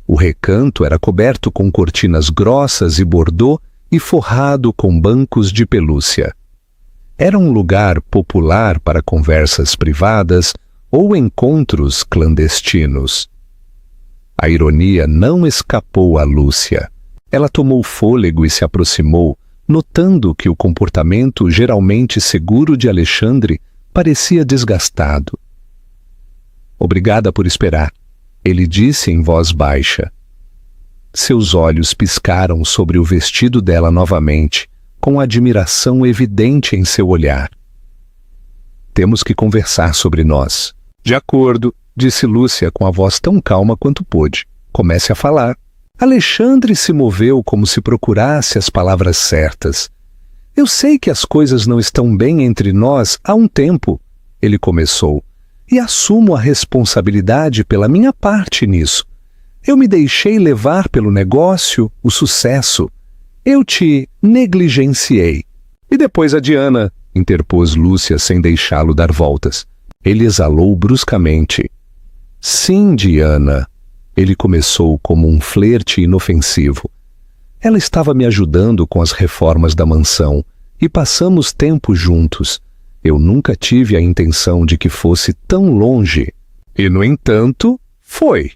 O recanto era coberto com cortinas grossas e bordô e forrado com bancos de pelúcia. Era um lugar popular para conversas privadas ou encontros clandestinos. A ironia não escapou a Lúcia. Ela tomou fôlego e se aproximou, notando que o comportamento geralmente seguro de Alexandre parecia desgastado. "Obrigada por esperar", ele disse em voz baixa. Seus olhos piscaram sobre o vestido dela novamente, com admiração evidente em seu olhar. "Temos que conversar sobre nós." "De acordo", disse Lúcia com a voz tão calma quanto pôde. "Comece a falar." Alexandre se moveu como se procurasse as palavras certas. "Eu sei que as coisas não estão bem entre nós há um tempo", ele começou, "e assumo a responsabilidade pela minha parte nisso. Eu me deixei levar pelo negócio, o sucesso. Eu te negligenciei." "E depois a Diana", interpôs Lúcia sem deixá-lo dar voltas. Ele exalou bruscamente. "Sim, Diana." Ele começou como um flerte inofensivo. "Ela estava me ajudando com as reformas da mansão e passamos tempo juntos. Eu nunca tive a intenção de que fosse tão longe." "E, no entanto, foi",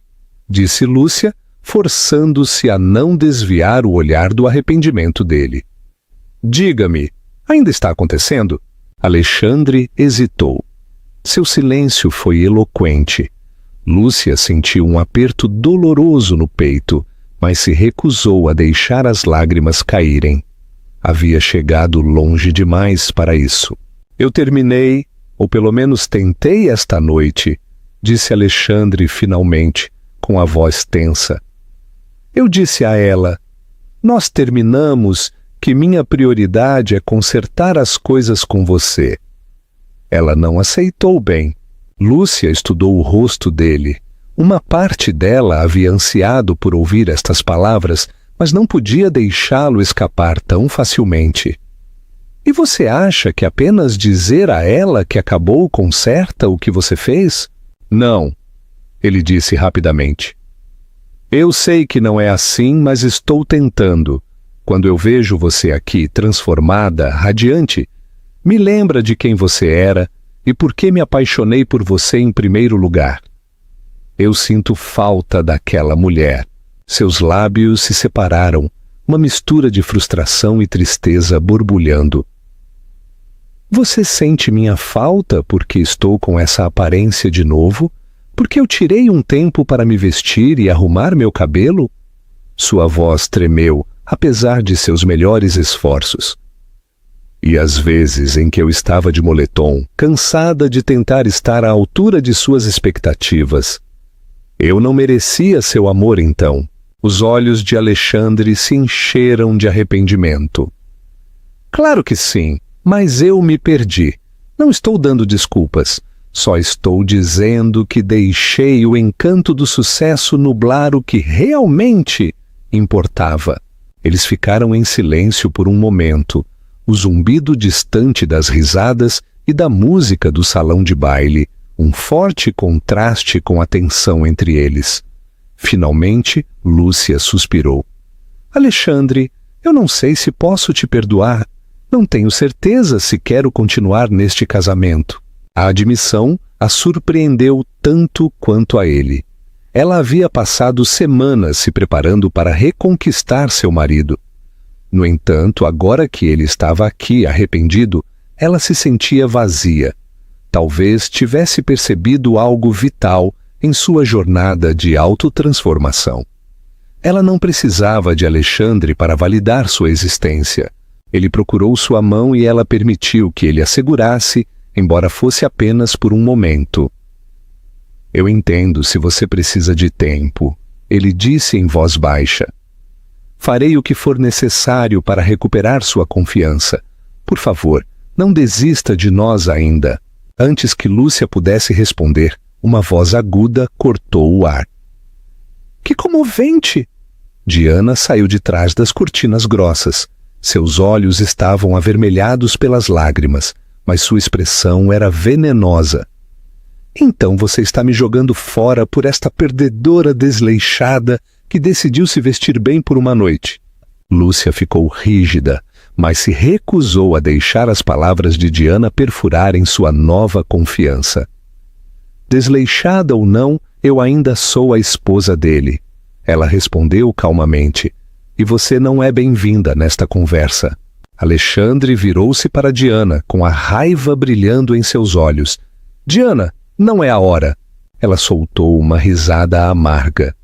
disse Lúcia, forçando-se a não desviar o olhar do arrependimento dele. "Diga-me, ainda está acontecendo?" Alexandre hesitou. Seu silêncio foi eloquente. Lúcia sentiu um aperto doloroso no peito, mas se recusou a deixar as lágrimas caírem. Havia chegado longe demais para isso. "Eu terminei, ou pelo menos tentei esta noite", disse Alexandre finalmente, com a voz tensa. "Eu disse a ela, nós terminamos, que minha prioridade é consertar as coisas com você." Ela não aceitou bem. Lúcia estudou o rosto dele. Uma parte dela havia ansiado por ouvir estas palavras, mas não podia deixá-lo escapar tão facilmente. "E você acha que apenas dizer a ela que acabou conserta o que você fez?" "Não", ele disse rapidamente. "Eu sei que não é assim, mas estou tentando. Quando eu vejo você aqui transformada, radiante, me lembra de quem você era e por que me apaixonei por você em primeiro lugar. Eu sinto falta daquela mulher." Seus lábios se separaram, uma mistura de frustração e tristeza borbulhando. "Você sente minha falta porque estou com essa aparência de novo? Porque eu tirei um tempo para me vestir e arrumar meu cabelo?" Sua voz tremeu, apesar de seus melhores esforços. "E as vezes em que eu estava de moletom, cansada de tentar estar à altura de suas expectativas. Eu não merecia seu amor então." Os olhos de Alexandre se encheram de arrependimento. "Claro que sim. Mas eu me perdi. Não estou dando desculpas. Só estou dizendo que deixei o encanto do sucesso nublar o que realmente importava. Eles ficaram em silêncio por um momento, o zumbido distante das risadas e da música do salão de baile, um forte contraste com a tensão entre eles. Finalmente, Lúcia suspirou. Alexandre, eu não sei se posso te perdoar. Não tenho certeza se quero continuar neste casamento. A admissão a surpreendeu tanto quanto a ele. Ela havia passado semanas se preparando para reconquistar seu marido. No entanto, agora que ele estava aqui arrependido, ela se sentia vazia. Talvez tivesse percebido algo vital em sua jornada de autotransformação. Ela não precisava de Alexandre para validar sua existência. Ele procurou sua mão e ela permitiu que ele a segurasse, embora fosse apenas por um momento. Eu entendo se você precisa de tempo, ele disse em voz baixa. Farei o que for necessário para recuperar sua confiança. Por favor, não desista de nós ainda. Antes que Lúcia pudesse responder, uma voz aguda cortou o ar. Que comovente! Diana saiu de trás das cortinas grossas. Seus olhos estavam avermelhados pelas lágrimas, mas sua expressão era venenosa. Então você está me jogando fora por esta perdedora desleixada que decidiu se vestir bem por uma noite. Lúcia ficou rígida, mas se recusou a deixar as palavras de Diana perfurarem sua nova confiança. Desleixada ou não, eu ainda sou a esposa dele. Ela respondeu calmamente. E você não é bem-vinda nesta conversa. Alexandre virou-se para Diana, com a raiva brilhando em seus olhos. Diana, não é a hora. Ela soltou uma risada amarga.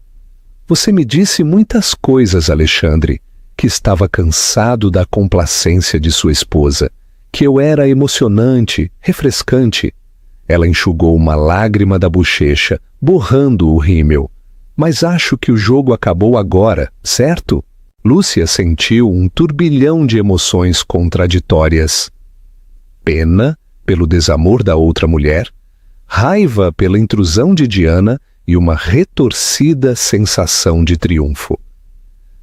Você me disse muitas coisas, Alexandre, que estava cansado da complacência de sua esposa, que eu era emocionante, refrescante. Ela enxugou uma lágrima da bochecha, borrando o rímel. Mas acho que o jogo acabou agora, certo? Lúcia sentiu um turbilhão de emoções contraditórias. Pena pelo desamor da outra mulher, raiva pela intrusão de Diana e uma retorcida sensação de triunfo.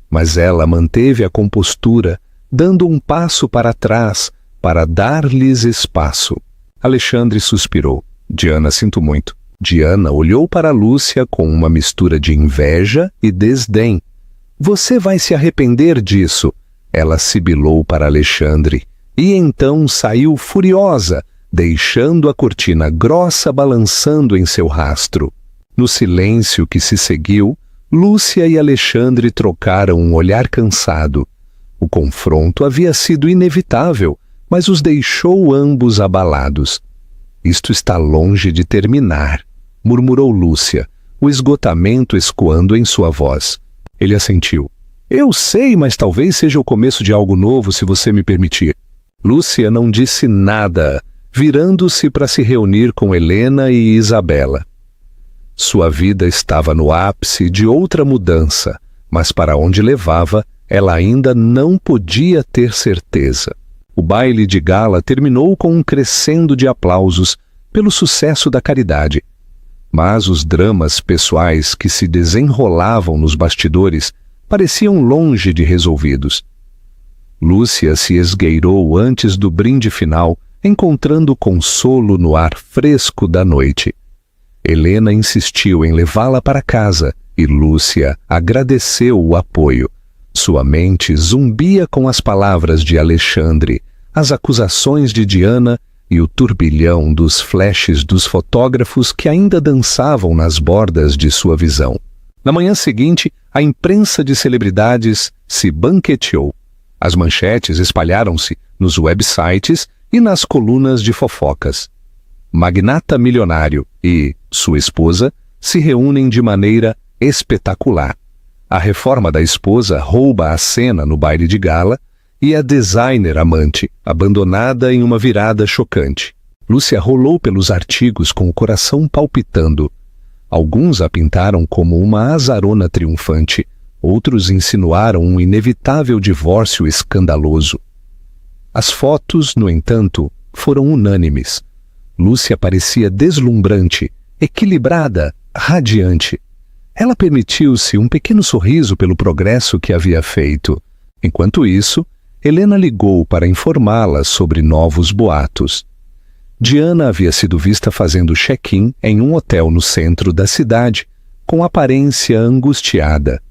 Mas ela manteve a compostura, dando um passo para trás para dar-lhes espaço. Alexandre suspirou. Diana, sinto muito. Diana olhou para Lúcia com uma mistura de inveja e desdém. Você vai se arrepender disso, ela sibilou para Alexandre, e então saiu furiosa, deixando a cortina grossa balançando em seu rastro. No silêncio que se seguiu, Lúcia e Alexandre trocaram um olhar cansado. O confronto havia sido inevitável, mas os deixou ambos abalados. Isto está longe de terminar, murmurou Lúcia, o esgotamento escoando em sua voz. Ele assentiu. Eu sei, mas talvez seja o começo de algo novo, se você me permitir. Lúcia não disse nada, virando-se para se reunir com Helena e Isabela. Sua vida estava no ápice de outra mudança, mas para onde levava, ela ainda não podia ter certeza. O baile de gala terminou com um crescendo de aplausos pelo sucesso da caridade. Mas os dramas pessoais que se desenrolavam nos bastidores pareciam longe de resolvidos. Lúcia se esgueirou antes do brinde final, encontrando consolo no ar fresco da noite. Helena insistiu em levá-la para casa e Lúcia agradeceu o apoio. Sua mente zumbia com as palavras de Alexandre, as acusações de Diana e o turbilhão dos flashes dos fotógrafos que ainda dançavam nas bordas de sua visão. Na manhã seguinte, a imprensa de celebridades se banqueteou. As manchetes espalharam-se nos websites e nas colunas de fofocas. Magnata milionário e sua esposa se reúnem de maneira espetacular. A reforma da esposa rouba a cena no baile de gala e a designer amante, abandonada em uma virada chocante. Lúcia rolou pelos artigos com o coração palpitando. Alguns a pintaram como uma azarona triunfante, outros insinuaram um inevitável divórcio escandaloso. As fotos, no entanto, foram unânimes. Lúcia parecia deslumbrante, equilibrada, radiante. Ela permitiu-se um pequeno sorriso pelo progresso que havia feito. Enquanto isso, Helena ligou para informá-la sobre novos boatos. Diana havia sido vista fazendo check-in em um hotel no centro da cidade, com aparência angustiada.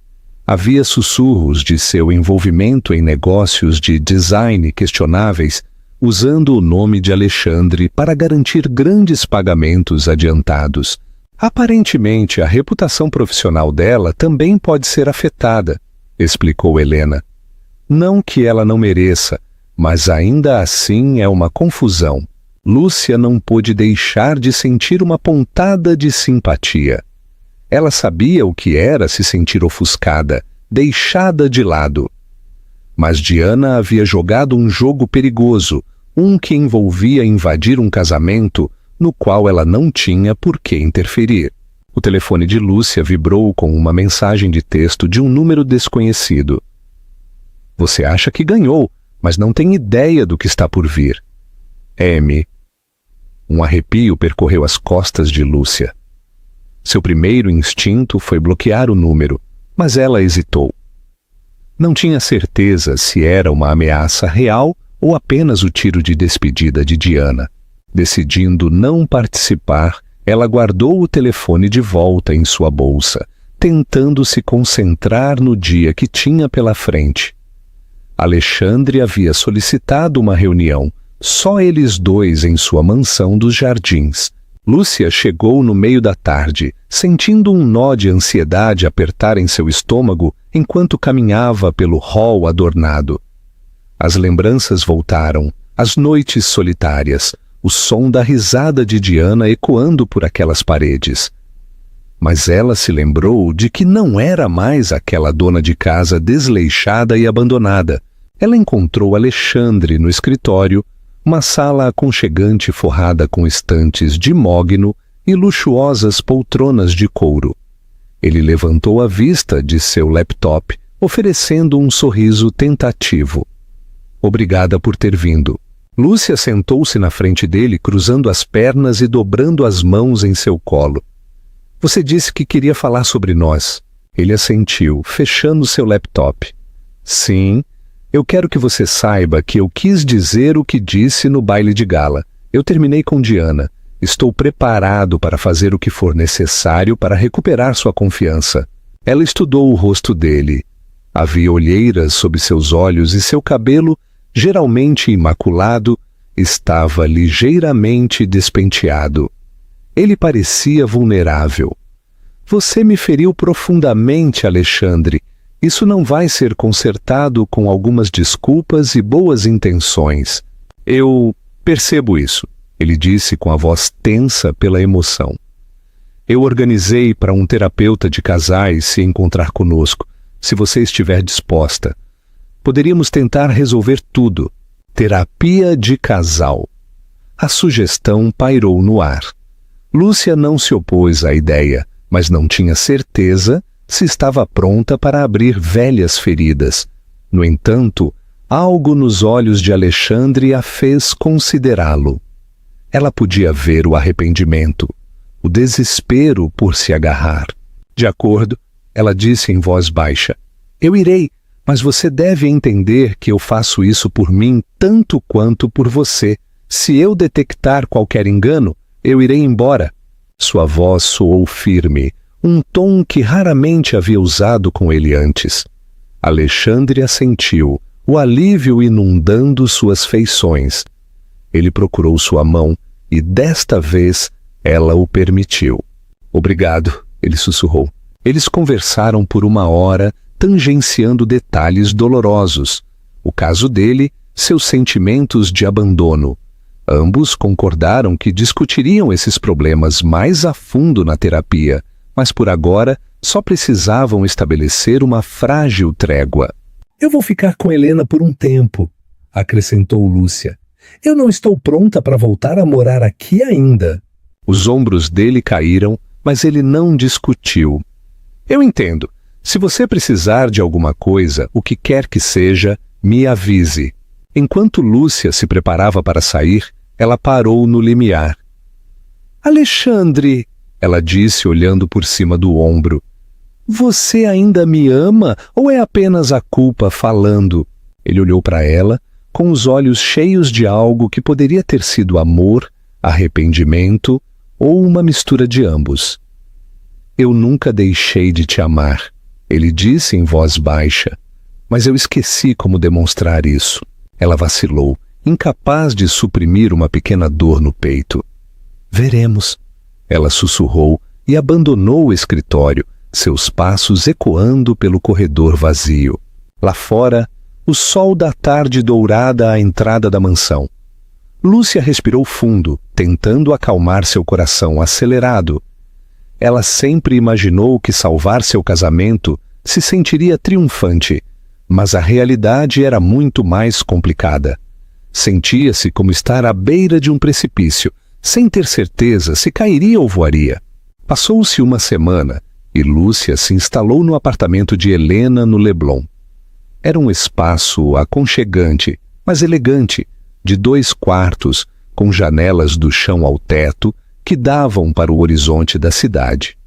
Havia sussurros de seu envolvimento em negócios de design questionáveis, usando o nome de Alexandre para garantir grandes pagamentos adiantados. Aparentemente, a reputação profissional dela também pode ser afetada, explicou Helena. Não que ela não mereça, mas ainda assim é uma confusão. Lúcia não pôde deixar de sentir uma pontada de simpatia. Ela sabia o que era se sentir ofuscada, deixada de lado. Mas Diana havia jogado um jogo perigoso, um que envolvia invadir um casamento no qual ela não tinha por que interferir. O telefone de Lúcia vibrou com uma mensagem de texto de um número desconhecido. Você acha que ganhou, mas não tem ideia do que está por vir. M. Um arrepio percorreu as costas de Lúcia. Seu primeiro instinto foi bloquear o número, mas ela hesitou. Não tinha certeza se era uma ameaça real ou apenas o tiro de despedida de Diana. Decidindo não participar, ela guardou o telefone de volta em sua bolsa, tentando se concentrar no dia que tinha pela frente. Alexandre havia solicitado uma reunião, só eles dois em sua mansão dos Jardins. Lúcia chegou no meio da tarde, sentindo um nó de ansiedade apertar em seu estômago enquanto caminhava pelo hall adornado. As lembranças voltaram, as noites solitárias, o som da risada de Diana ecoando por aquelas paredes. Mas ela se lembrou de que não era mais aquela dona de casa desleixada e abandonada. Ela encontrou Alexandre no escritório, uma sala aconchegante forrada com estantes de mogno e luxuosas poltronas de couro. Ele levantou a vista de seu laptop, oferecendo um sorriso tentativo. Obrigada por ter vindo. Lúcia sentou-se na frente dele, cruzando as pernas e dobrando as mãos em seu colo. Você disse que queria falar sobre nós. Ele assentiu, fechando seu laptop. Sim, eu quero que você saiba que eu quis dizer o que disse no baile de gala. Eu terminei com Diana. Estou preparado para fazer o que for necessário para recuperar sua confiança. Ela estudou o rosto dele. Havia olheiras sob seus olhos e seu cabelo, geralmente imaculado, estava ligeiramente despenteado. Ele parecia vulnerável. Você me feriu profundamente, Alexandre. Isso não vai ser consertado com algumas desculpas e boas intenções. Eu percebo isso, ele disse com a voz tensa pela emoção. Eu organizei para um terapeuta de casais se encontrar conosco, se você estiver disposta. Poderíamos tentar resolver tudo. Terapia de casal. A sugestão pairou no ar. Lúcia não se opôs à ideia, mas não tinha certeza se estava pronta para abrir velhas feridas. No entanto, algo nos olhos de Alexandre a fez considerá-lo. Ela podia ver o arrependimento, o desespero por se agarrar. De acordo, ela disse em voz baixa, eu irei, mas você deve entender que eu faço isso por mim tanto quanto por você. Se eu detectar qualquer engano, eu irei embora. Sua voz soou firme, um tom que raramente havia usado com ele antes. Alexandre assentiu, o alívio inundando suas feições. Ele procurou sua mão e, desta vez, ela o permitiu. Obrigado, ele sussurrou. Eles conversaram por uma hora, tangenciando detalhes dolorosos. O caso dele, seus sentimentos de abandono. Ambos concordaram que discutiriam esses problemas mais a fundo na terapia, mas por agora só precisavam estabelecer uma frágil trégua. Eu vou ficar com Helena por um tempo, acrescentou Lúcia. Eu não estou pronta para voltar a morar aqui ainda. Os ombros dele caíram, mas ele não discutiu. Eu entendo. Se você precisar de alguma coisa, o que quer que seja, me avise. Enquanto Lúcia se preparava para sair, ela parou no limiar. Alexandre, ela disse olhando por cima do ombro, você ainda me ama ou é apenas a culpa falando? Ele olhou para ela, com os olhos cheios de algo que poderia ter sido amor, arrependimento ou uma mistura de ambos. Eu nunca deixei de te amar, ele disse em voz baixa, mas eu esqueci como demonstrar isso. Ela vacilou, incapaz de suprimir uma pequena dor no peito. Veremos. Ela sussurrou e abandonou o escritório, seus passos ecoando pelo corredor vazio. Lá fora, o sol da tarde dourada à entrada da mansão. Lúcia respirou fundo, tentando acalmar seu coração acelerado. Ela sempre imaginou que salvar seu casamento se sentiria triunfante, mas a realidade era muito mais complicada. Sentia-se como estar à beira de um precipício, sem ter certeza se cairia ou voaria. Passou-se uma semana e Lúcia se instalou no apartamento de Helena no Leblon. Era um espaço aconchegante, mas elegante, de 2 quartos, com janelas do chão ao teto que davam para o horizonte da cidade.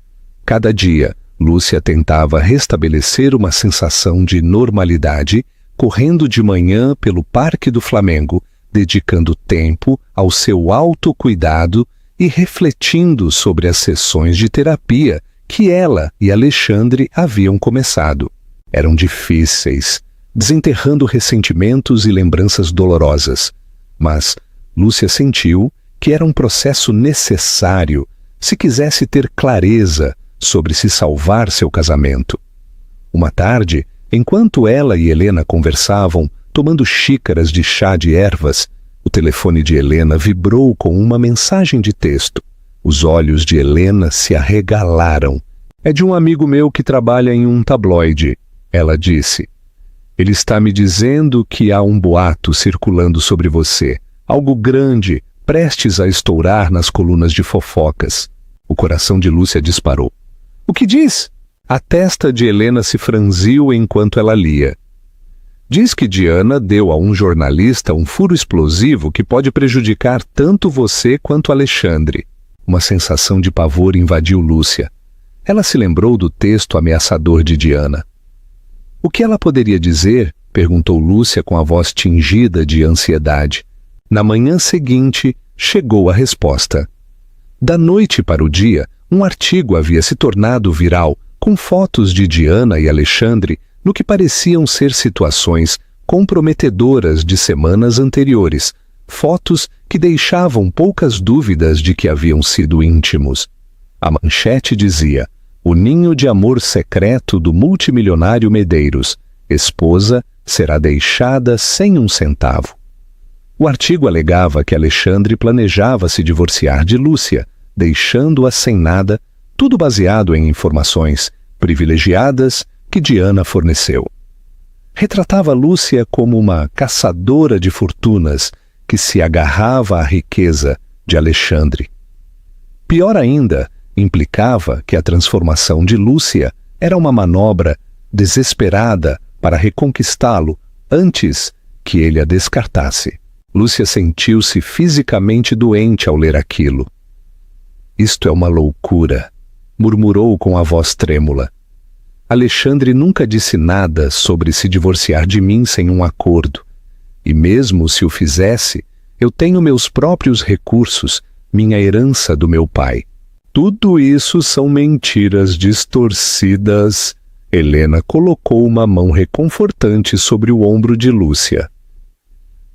Cada dia, Lúcia tentava restabelecer uma sensação de normalidade, correndo de manhã pelo Parque do Flamengo, dedicando tempo ao seu autocuidado e refletindo sobre as sessões de terapia que ela e Alexandre haviam começado. Eram difíceis, desenterrando ressentimentos e lembranças dolorosas, mas Lúcia sentiu que era um processo necessário se quisesse ter clareza sobre se salvar seu casamento. Uma tarde, enquanto ela e Helena conversavam, tomando xícaras de chá de ervas, o telefone de Helena vibrou com uma mensagem de texto. Os olhos de Helena se arregalaram. É de um amigo meu que trabalha em um tabloide, ela disse. Ele está me dizendo que há um boato circulando sobre você, algo grande, prestes a estourar nas colunas de fofocas. O coração de Lúcia disparou. O que diz? A testa de Helena se franziu enquanto ela lia. Diz que Diana deu a um jornalista um furo explosivo que pode prejudicar tanto você quanto Alexandre. Uma sensação de pavor invadiu Lúcia. Ela se lembrou do texto ameaçador de Diana. O que ela poderia dizer? Perguntou Lúcia com a voz tingida de ansiedade. Na manhã seguinte, chegou a resposta. Da noite para o dia, um artigo havia se tornado viral, com fotos de Diana e Alexandre no que pareciam ser situações comprometedoras de semanas anteriores, fotos que deixavam poucas dúvidas de que haviam sido íntimos. A manchete dizia: o ninho de amor secreto do multimilionário Medeiros, esposa será deixada sem um centavo. O artigo alegava que Alexandre planejava se divorciar de Lúcia, deixando-a sem nada, tudo baseado em informações privilegiadas que Diana forneceu. Retratava Lúcia como uma caçadora de fortunas que se agarrava à riqueza de Alexandre. Pior ainda, implicava que a transformação de Lúcia era uma manobra desesperada para reconquistá-lo antes que ele a descartasse. Lúcia sentiu-se fisicamente doente ao ler aquilo. Isto é uma loucura, murmurou com a voz trêmula. Alexandre nunca disse nada sobre se divorciar de mim sem um acordo. E mesmo se o fizesse, eu tenho meus próprios recursos, minha herança do meu pai. Tudo isso são mentiras distorcidas. Helena colocou uma mão reconfortante sobre o ombro de Lúcia.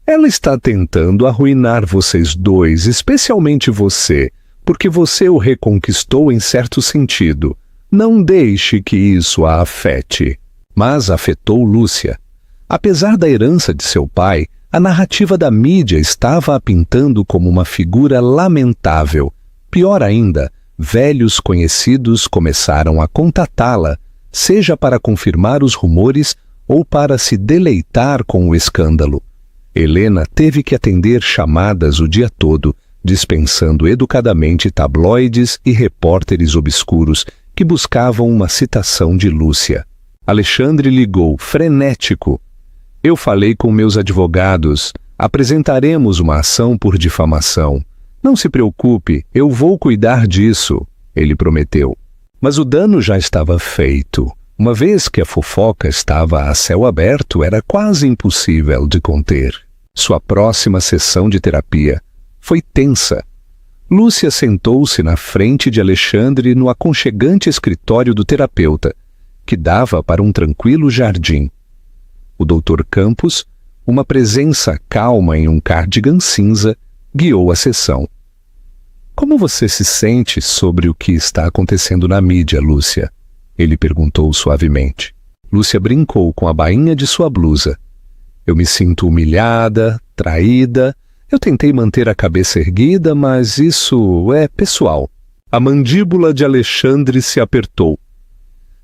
Ela está tentando arruinar vocês dois, especialmente você, porque você o reconquistou em certo sentido. Não deixe que isso a afete. Mas afetou Lúcia. Apesar da herança de seu pai, a narrativa da mídia estava a pintando como uma figura lamentável. Pior ainda, velhos conhecidos começaram a contatá-la, seja para confirmar os rumores ou para se deleitar com o escândalo. Helena teve que atender chamadas o dia todo, dispensando educadamente tabloides e repórteres obscuros que buscavam uma citação de Lúcia. Alexandre ligou, frenético. Eu falei com meus advogados. Apresentaremos uma ação por difamação. Não se preocupe, eu vou cuidar disso, ele prometeu. Mas o dano já estava feito. Uma vez que a fofoca estava a céu aberto, era quase impossível de conter. Sua próxima sessão de terapia foi tensa. Lúcia sentou-se na frente de Alexandre no aconchegante escritório do terapeuta, que dava para um tranquilo jardim. O Dr. Campos, uma presença calma em um cardigan cinza, guiou a sessão. Como você se sente sobre o que está acontecendo na mídia, Lúcia? Ele perguntou suavemente. Lúcia brincou com a bainha de sua blusa. Eu me sinto humilhada, traída. Eu tentei manter a cabeça erguida, mas isso é pessoal. A mandíbula de Alexandre se apertou.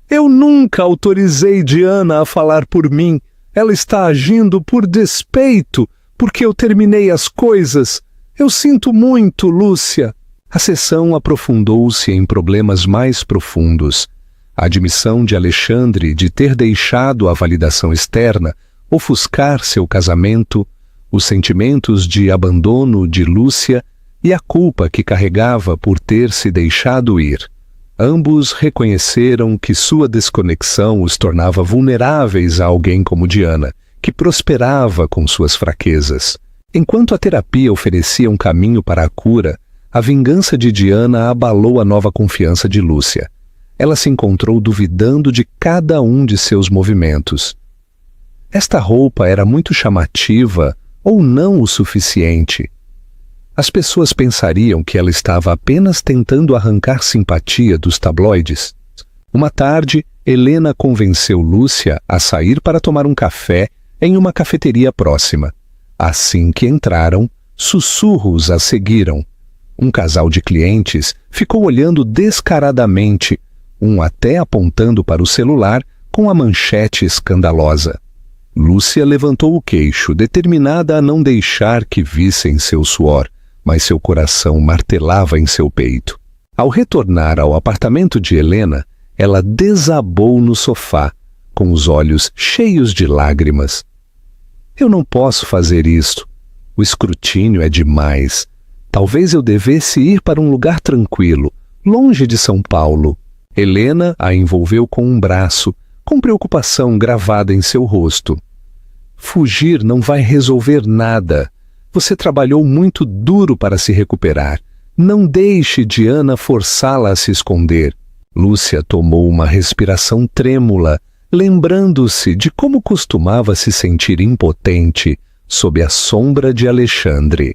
Eu nunca autorizei Diana a falar por mim. Ela está agindo por despeito, porque eu terminei as coisas. Eu sinto muito, Lúcia. A sessão aprofundou-se em problemas mais profundos. A admissão de Alexandre de ter deixado a validação externa ofuscar seu casamento, os sentimentos de abandono de Lúcia e a culpa que carregava por ter se deixado ir. Ambos reconheceram que sua desconexão os tornava vulneráveis a alguém como Diana, que prosperava com suas fraquezas. Enquanto a terapia oferecia um caminho para a cura, a vingança de Diana abalou a nova confiança de Lúcia. Ela se encontrou duvidando de cada um de seus movimentos. Esta roupa era muito chamativa ou não o suficiente? As pessoas pensariam que ela estava apenas tentando arrancar simpatia dos tabloides. Uma tarde, Helena convenceu Lúcia a sair para tomar um café em uma cafeteria próxima. Assim que entraram, sussurros a seguiram. Um casal de clientes ficou olhando descaradamente, um até apontando para o celular com a manchete escandalosa. Lúcia levantou o queixo, determinada a não deixar que vissem seu suor, mas seu coração martelava em seu peito. Ao retornar ao apartamento de Helena, ela desabou no sofá, com os olhos cheios de lágrimas. Eu não posso fazer isto. O escrutínio é demais. Talvez eu devesse ir para um lugar tranquilo, longe de São Paulo. Helena a envolveu com um braço, com preocupação gravada em seu rosto. Fugir não vai resolver nada. Você trabalhou muito duro para se recuperar. Não deixe Diana forçá-la a se esconder. Lúcia tomou uma respiração trêmula, lembrando-se de como costumava se sentir impotente sob a sombra de Alexandre.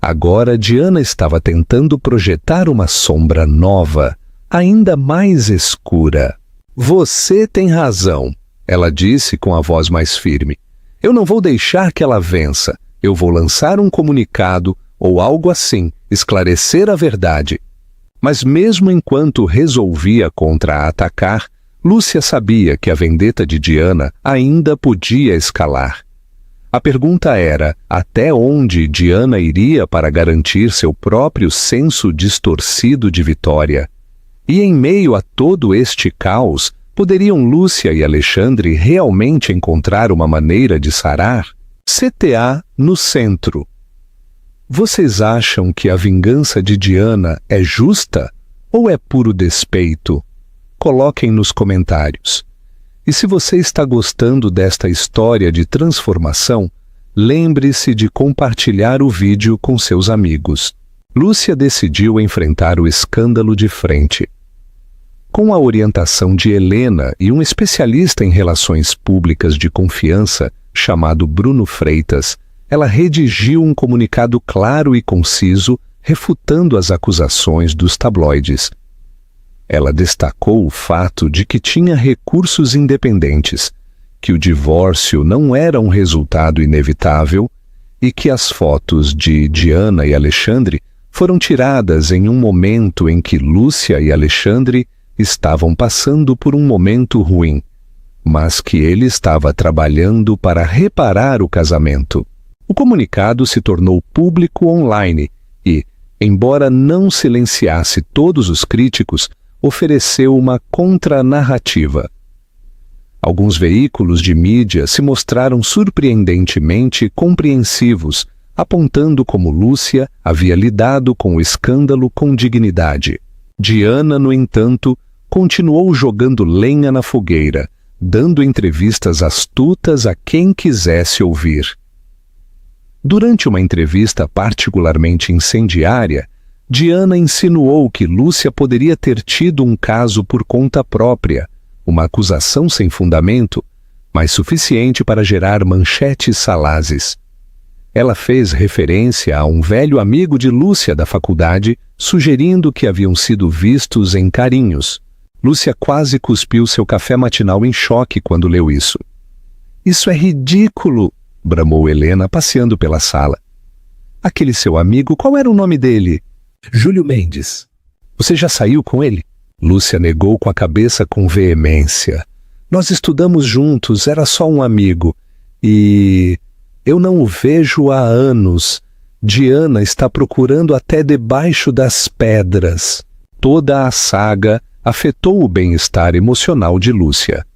Agora Diana estava tentando projetar uma sombra nova, ainda mais escura. Você tem razão, ela disse com a voz mais firme. Eu não vou deixar que ela vença. Eu vou lançar um comunicado ou algo assim, esclarecer a verdade. Mas mesmo enquanto resolvia contra-atacar, Lúcia sabia que a vendetta de Diana ainda podia escalar. A pergunta era até onde Diana iria para garantir seu próprio senso distorcido de vitória. E em meio a todo este caos, poderiam Lúcia e Alexandre realmente encontrar uma maneira de sarar? CTA no centro. Vocês acham que a vingança de Diana é justa ou é puro despeito? Coloquem nos comentários. E se você está gostando desta história de transformação, lembre-se de compartilhar o vídeo com seus amigos. Lúcia decidiu enfrentar o escândalo de frente. Com a orientação de Helena e um especialista em relações públicas de confiança, chamado Bruno Freitas, ela redigiu um comunicado claro e conciso, refutando as acusações dos tabloides. Ela destacou o fato de que tinha recursos independentes, que o divórcio não era um resultado inevitável e que as fotos de Diana e Alexandre foram tiradas em um momento em que Lúcia e Alexandre estavam passando por um momento ruim, mas que ele estava trabalhando para reparar o casamento. O comunicado se tornou público online e, embora não silenciasse todos os críticos, ofereceu uma contranarrativa. Alguns veículos de mídia se mostraram surpreendentemente compreensivos, apontando como Lúcia havia lidado com o escândalo com dignidade. Diana, no entanto, continuou jogando lenha na fogueira, dando entrevistas astutas a quem quisesse ouvir. Durante uma entrevista particularmente incendiária, Diana insinuou que Lúcia poderia ter tido um caso por conta própria, uma acusação sem fundamento, mas suficiente para gerar manchetes salazes. Ela fez referência a um velho amigo de Lúcia da faculdade, sugerindo que haviam sido vistos em carinhos. Lúcia quase cuspiu seu café matinal em choque quando leu isso. "Isso é ridículo!" bramou Helena, passeando pela sala. "Aquele seu amigo, qual era o nome dele?" "Júlio Mendes." "Você já saiu com ele?" Lúcia negou com a cabeça com veemência. "Nós estudamos juntos, era só um amigo. E eu não o vejo há anos. Diana está procurando até debaixo das pedras." Toda a saga afetou o bem-estar emocional de Lúcia.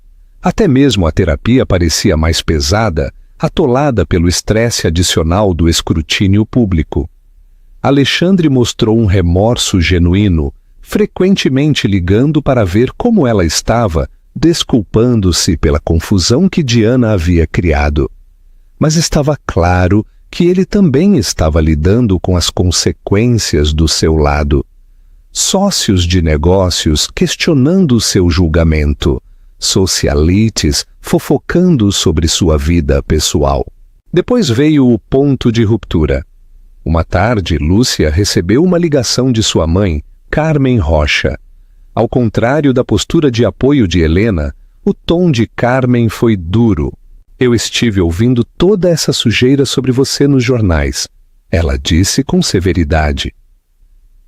Até mesmo a terapia parecia mais pesada, atolada pelo estresse adicional do escrutínio público. Alexandre mostrou um remorso genuíno, frequentemente ligando para ver como ela estava, desculpando-se pela confusão que Diana havia criado. Mas estava claro que ele também estava lidando com as consequências do seu lado. Sócios de negócios questionando seu julgamento, socialites fofocando sobre sua vida pessoal. Depois veio o ponto de ruptura. Uma tarde, Lúcia recebeu uma ligação de sua mãe, Carmen Rocha. Ao contrário da postura de apoio de Helena, o tom de Carmen foi duro. "Eu estive ouvindo toda essa sujeira sobre você nos jornais", ela disse com severidade.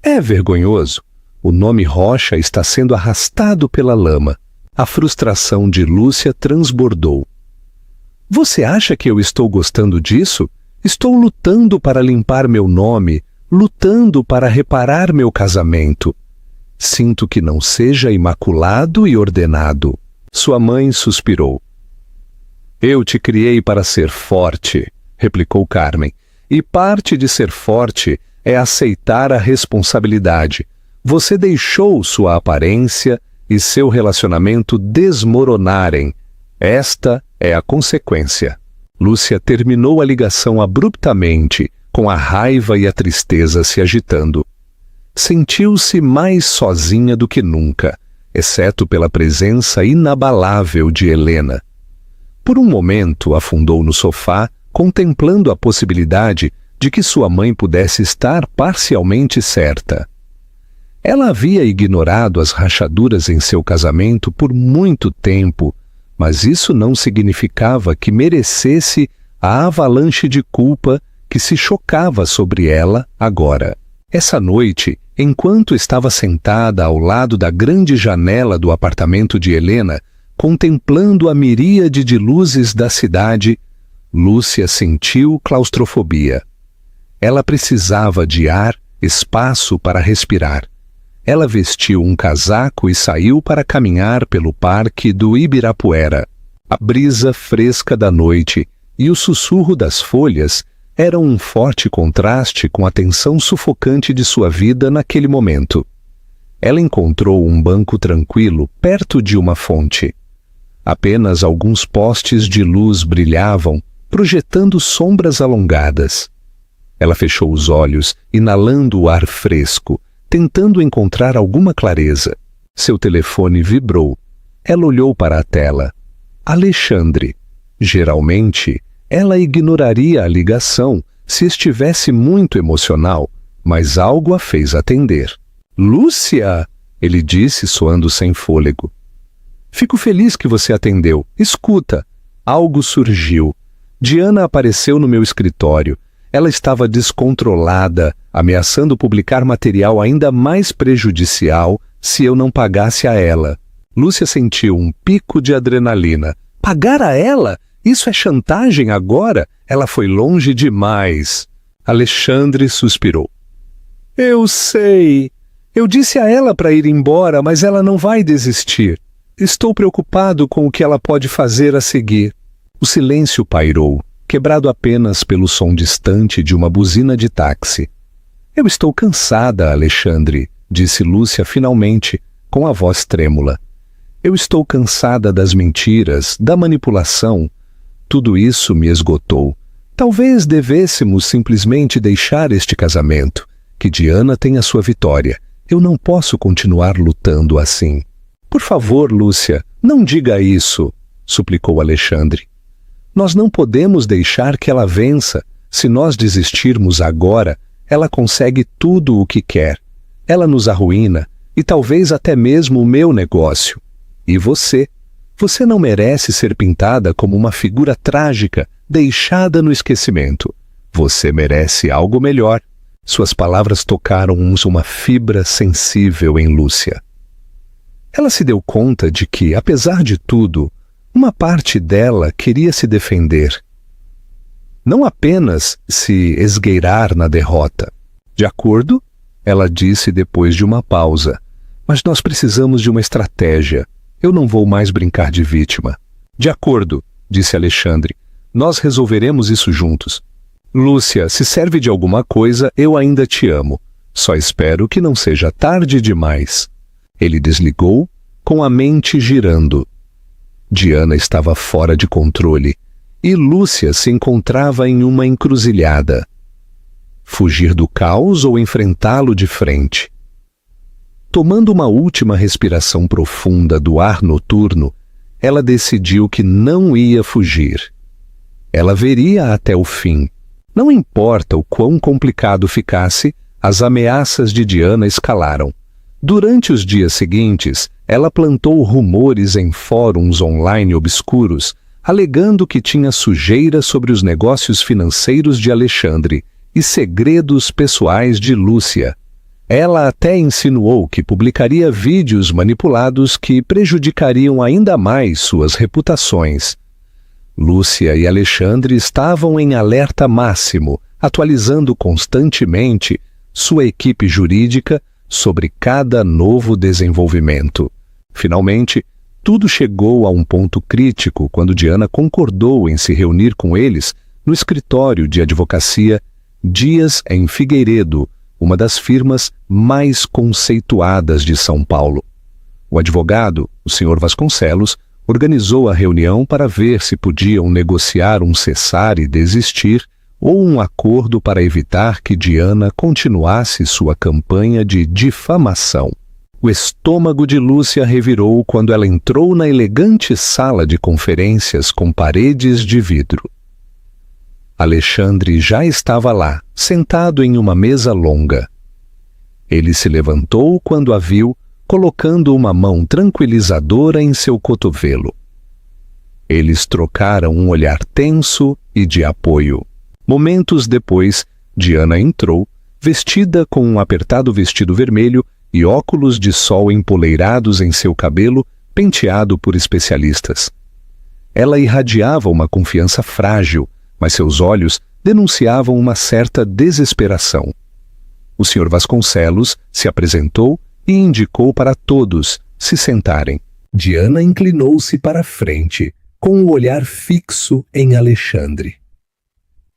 "É vergonhoso. O nome Rocha está sendo arrastado pela lama." A frustração de Lúcia transbordou. "Você acha que eu estou gostando disso? Estou lutando para limpar meu nome, lutando para reparar meu casamento. Sinto que não seja imaculado e ordenado." Sua mãe suspirou. "Eu te criei para ser forte", replicou Carmen, "e parte de ser forte é aceitar a responsabilidade. Você deixou sua aparência e seu relacionamento desmoronarem. Esta é a consequência." Lúcia terminou a ligação abruptamente, com a raiva e a tristeza se agitando. Sentiu-se mais sozinha do que nunca, exceto pela presença inabalável de Helena. Por um momento afundou no sofá, contemplando a possibilidade de que sua mãe pudesse estar parcialmente certa. Ela havia ignorado as rachaduras em seu casamento por muito tempo, mas isso não significava que merecesse a avalanche de culpa que se chocava sobre ela agora. Essa noite, enquanto estava sentada ao lado da grande janela do apartamento de Helena, contemplando a miríade de luzes da cidade, Lúcia sentiu claustrofobia. Ela precisava de ar, espaço para respirar. Ela vestiu um casaco e saiu para caminhar pelo parque do Ibirapuera. A brisa fresca da noite e o sussurro das folhas eram um forte contraste com a tensão sufocante de sua vida naquele momento. Ela encontrou um banco tranquilo perto de uma fonte. Apenas alguns postes de luz brilhavam, projetando sombras alongadas. Ela fechou os olhos, inalando o ar fresco, tentando encontrar alguma clareza. Seu telefone vibrou. Ela olhou para a tela. Alexandre. Geralmente, ela ignoraria a ligação se estivesse muito emocional, mas algo a fez atender. "Lúcia!" ele disse, soando sem fôlego. "Fico feliz que você atendeu. Escuta." Algo surgiu. Diana apareceu no meu escritório. Ela estava descontrolada, ameaçando publicar material ainda mais prejudicial se eu não pagasse a ela. Lúcia sentiu um pico de adrenalina. Pagar a ela? Isso é chantagem agora? Ela foi longe demais. Alexandre suspirou. Eu sei. Eu disse a ela para ir embora, mas ela não vai desistir. estou preocupado com o que ela pode fazer a seguir. O silêncio pairou, quebrado apenas pelo som distante de uma buzina de táxi. Eu estou cansada, Alexandre, disse Lúcia finalmente, com a voz trêmula. Eu estou cansada das mentiras, da manipulação. Tudo isso me esgotou. Talvez devêssemos simplesmente deixar este casamento. Que Diana tenha sua vitória. Eu não posso continuar lutando assim. Por favor, Lúcia, não diga isso, suplicou Alexandre. Nós não podemos deixar que ela vença. Se nós desistirmos agora, ela consegue tudo o que quer. Ela nos arruína, e talvez até mesmo o meu negócio. E você? Você não merece ser pintada como uma figura trágica, deixada no esquecimento. Você merece algo melhor. Suas palavras tocaram uma fibra sensível em Lúcia. Ela se deu conta de que, apesar de tudo, uma parte dela queria se defender. Não apenas se esgueirar na derrota. De acordo? Ela disse depois de uma pausa. Mas nós precisamos de uma estratégia. Eu não vou mais brincar de vítima. De acordo, disse Alexandre. Nós resolveremos isso juntos. Lúcia, se serve de alguma coisa, eu ainda te amo. Só espero que não seja tarde demais. Ele desligou, com a mente girando. Diana estava fora de controle e Lúcia se encontrava em uma encruzilhada. Fugir do caos ou enfrentá-lo de frente? Tomando uma última respiração profunda do ar noturno, ela decidiu que não ia fugir. Ela veria até o fim. Não importa o quão complicado ficasse, as ameaças de Diana escalaram. Durante os dias seguintes, ela plantou rumores em fóruns online obscuros, alegando que tinha sujeira sobre os negócios financeiros de Alexandre e segredos pessoais de Lúcia. Ela até insinuou que publicaria vídeos manipulados que prejudicariam ainda mais suas reputações. Lúcia e Alexandre estavam em alerta máximo, atualizando constantemente sua equipe jurídica sobre cada novo desenvolvimento. Finalmente, tudo chegou a um ponto crítico quando Diana concordou em se reunir com eles no escritório de advocacia Dias em Figueiredo, uma das firmas mais conceituadas de São Paulo. O advogado, o Sr. Vasconcelos, organizou a reunião para ver se podiam negociar um cessar e desistir ou um acordo para evitar que Diana continuasse sua campanha de difamação. O estômago de Lúcia revirou quando ela entrou na elegante sala de conferências com paredes de vidro. Alexandre já estava lá, sentado em uma mesa longa. Ele se levantou quando a viu, colocando uma mão tranquilizadora em seu cotovelo. Eles trocaram um olhar tenso e de apoio. Momentos depois, Diana entrou, vestida com um apertado vestido vermelho e óculos de sol empoleirados em seu cabelo, penteado por especialistas. Ela irradiava uma confiança frágil, mas seus olhos denunciavam uma certa desesperação. O Sr. Vasconcelos se apresentou e indicou para todos se sentarem. Diana inclinou-se para a frente, com o olhar fixo em Alexandre.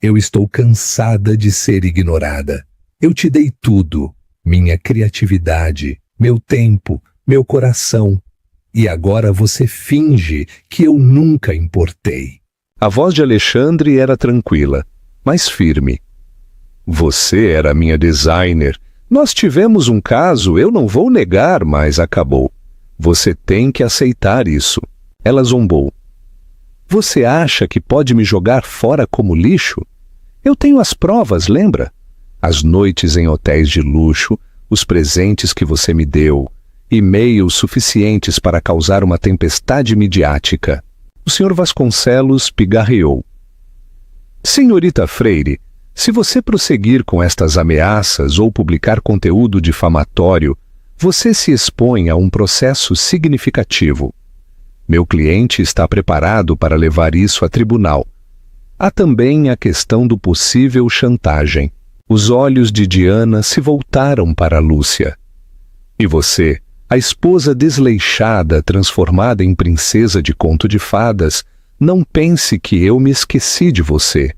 Eu estou cansada de ser ignorada. Eu te dei tudo, minha criatividade, meu tempo, meu coração. E agora você finge que eu nunca importei. A voz de Alexandre era tranquila, mas firme. Você era minha designer. Nós tivemos um caso, eu não vou negar, mas acabou. Você tem que aceitar isso. Ela zombou. Você acha que pode me jogar fora como lixo? Eu tenho as provas, lembra? As noites em hotéis de luxo, os presentes que você me deu, e-mails suficientes para causar uma tempestade midiática. O Sr. Vasconcelos pigarreou. Senhorita Freire, se você prosseguir com estas ameaças ou publicar conteúdo difamatório, você se expõe a um processo significativo. Meu cliente está preparado para levar isso a tribunal. Há também a questão do possível chantagem. Os olhos de Diana se voltaram para Lúcia. E você, A esposa desleixada, transformada em princesa de conto de fadas, não pense que eu me esqueci de você.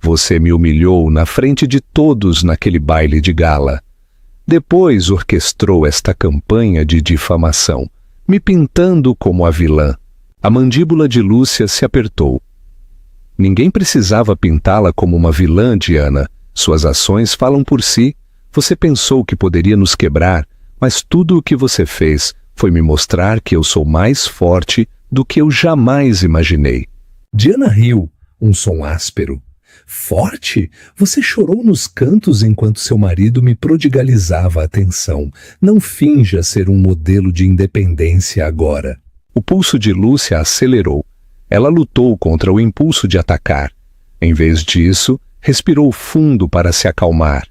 Você me humilhou na frente de todos naquele baile de gala. Depois orquestrou esta campanha de difamação, me pintando como a vilã. A mandíbula de Lúcia se apertou. Ninguém precisava pintá-la como uma vilã, Diana. Suas ações falam por si. Você pensou que poderia nos quebrar, mas tudo o que você fez foi me mostrar que eu sou mais forte do que eu jamais imaginei. Diana riu, um som áspero. Forte? Você chorou nos cantos enquanto seu marido me prodigalizava atenção. Não finja ser um modelo de independência agora. O pulso de Lúcia acelerou. Ela lutou contra o impulso de atacar. Em vez disso, respirou fundo para se acalmar.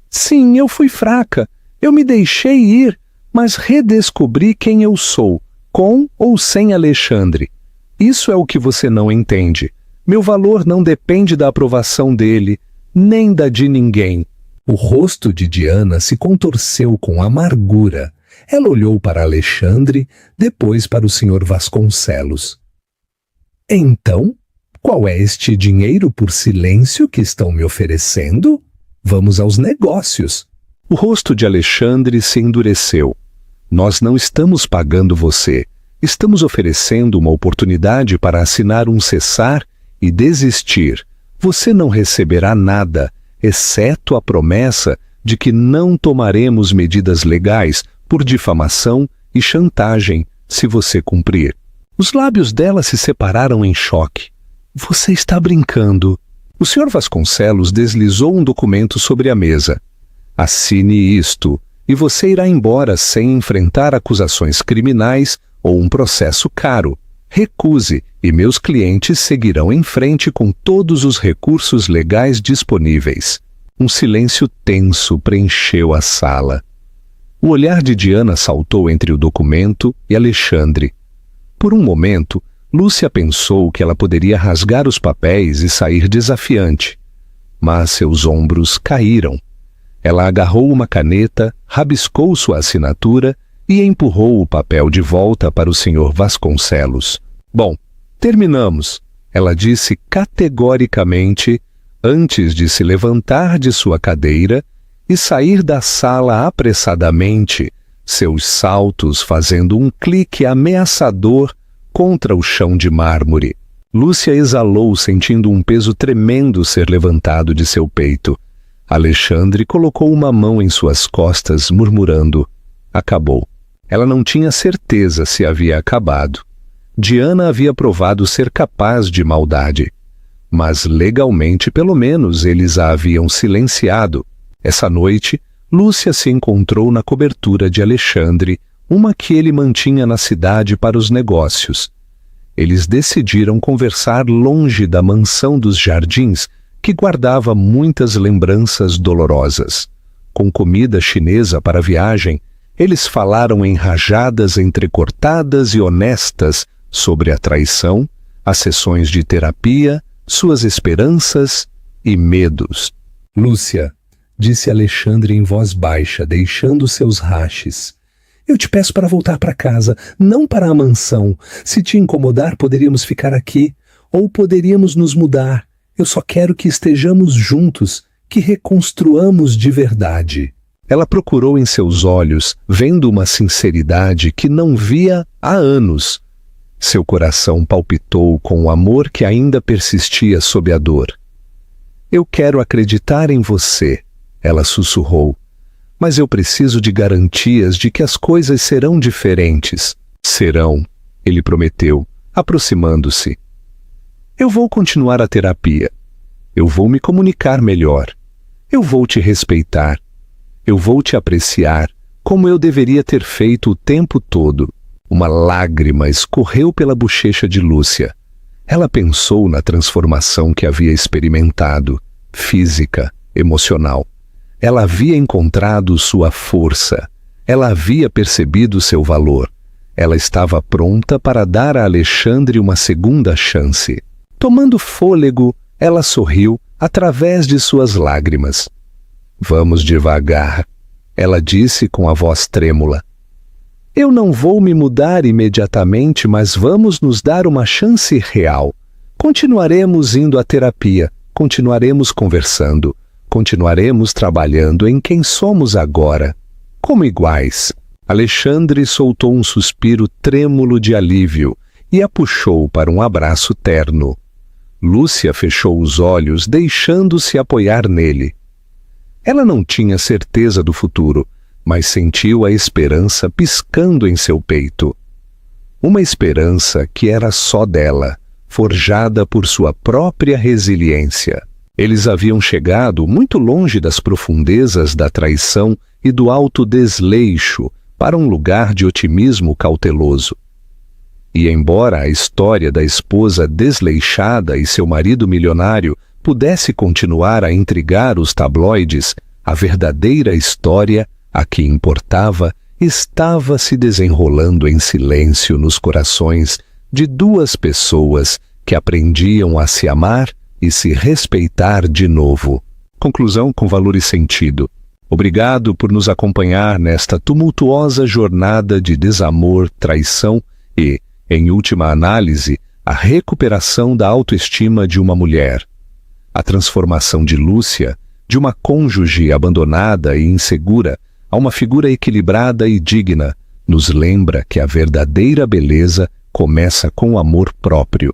Sim, eu fui fraca. Eu me deixei ir, mas redescobri quem eu sou, com ou sem Alexandre. Isso é o que você não entende. Meu valor não depende da aprovação dele, nem da de ninguém. O rosto de Diana se contorceu com amargura. Ela olhou para Alexandre, depois para o Sr. Vasconcelos. Então, qual é este dinheiro por silêncio que estão me oferecendo? Vamos aos negócios. O rosto de Alexandre se endureceu. Nós não estamos pagando você. Estamos oferecendo uma oportunidade para assinar um cessar e desistir. Você não receberá nada, exceto a promessa de que não tomaremos medidas legais por difamação e chantagem se você cumprir. Os lábios dela se separaram em choque. Você está brincando. O Sr. Vasconcelos deslizou um documento sobre a mesa. Assine isto, e você irá embora sem enfrentar acusações criminais ou um processo caro. Recuse, e meus clientes seguirão em frente com todos os recursos legais disponíveis. Um silêncio tenso preencheu a sala. O olhar de Diana saltou entre o documento e Alexandre. Por um momento, Lúcia pensou que ela poderia rasgar os papéis e sair desafiante. Mas seus ombros caíram. Ela agarrou uma caneta, rabiscou sua assinatura e empurrou o papel de volta para o Sr. Vasconcelos. Bom, terminamos, ela disse categoricamente, antes de se levantar de sua cadeira e sair da sala apressadamente, seus saltos fazendo um clique ameaçador contra o chão de mármore. Lúcia exalou, sentindo um peso tremendo ser levantado de seu peito. Alexandre colocou uma mão em suas costas, murmurando: acabou. Ela não tinha certeza se havia acabado. Diana havia provado ser capaz de maldade. Mas legalmente, pelo menos, eles a haviam silenciado. Essa noite, Lúcia se encontrou na cobertura de Alexandre, uma que ele mantinha na cidade para os negócios. Eles decidiram conversar longe da mansão dos jardins, que guardava muitas lembranças dolorosas. Com comida chinesa para a viagem, eles falaram em rajadas entrecortadas e honestas sobre a traição, as sessões de terapia, suas esperanças e medos. Lúcia, disse Alexandre em voz baixa, deixando seus raches. Eu te peço para voltar para casa, não para a mansão. Se te incomodar, poderíamos ficar aqui, ou poderíamos nos mudar. Eu só quero que estejamos juntos, que reconstruamos de verdade. Ela procurou em seus olhos, vendo uma sinceridade que não via há anos. Seu coração palpitou com o amor que ainda persistia sob a dor. Eu quero acreditar em você, ela sussurrou. Mas eu preciso de garantias de que as coisas serão diferentes. Serão, ele prometeu, aproximando-se. Eu vou continuar a terapia. Eu vou me comunicar melhor. Eu vou te respeitar. Eu vou te apreciar, como eu deveria ter feito o tempo todo. Uma lágrima escorreu pela bochecha de Lúcia. Ela pensou na transformação que havia experimentado, física, emocional. Ela havia encontrado sua força. Ela havia percebido seu valor. Ela estava pronta para dar a Alexandre uma segunda chance. Tomando fôlego, ela sorriu através de suas lágrimas. Vamos devagar, ela disse com a voz trêmula. Eu não vou me mudar imediatamente, mas vamos nos dar uma chance real. Continuaremos indo à terapia, continuaremos conversando, continuaremos trabalhando em quem somos agora, como iguais. Alexandre soltou um suspiro trêmulo de alívio e a puxou para um abraço terno. Lúcia fechou os olhos, deixando-se apoiar nele. Ela não tinha certeza do futuro, mas sentiu a esperança piscando em seu peito. Uma esperança que era só dela, forjada por sua própria resiliência. Eles haviam chegado muito longe das profundezas da traição e do autodesleixo para um lugar de otimismo cauteloso. E embora a história da esposa desleixada e seu marido milionário pudesse continuar a intrigar os tabloides, a verdadeira história, a que importava, estava se desenrolando em silêncio nos corações de duas pessoas que aprendiam a se amar e se respeitar de novo. Conclusão com valor e sentido. Obrigado por nos acompanhar nesta tumultuosa jornada de desamor, traição e, em última análise, a recuperação da autoestima de uma mulher. A transformação de Lúcia, de uma cônjuge abandonada e insegura, a uma figura equilibrada e digna, nos lembra que a verdadeira beleza começa com o amor próprio.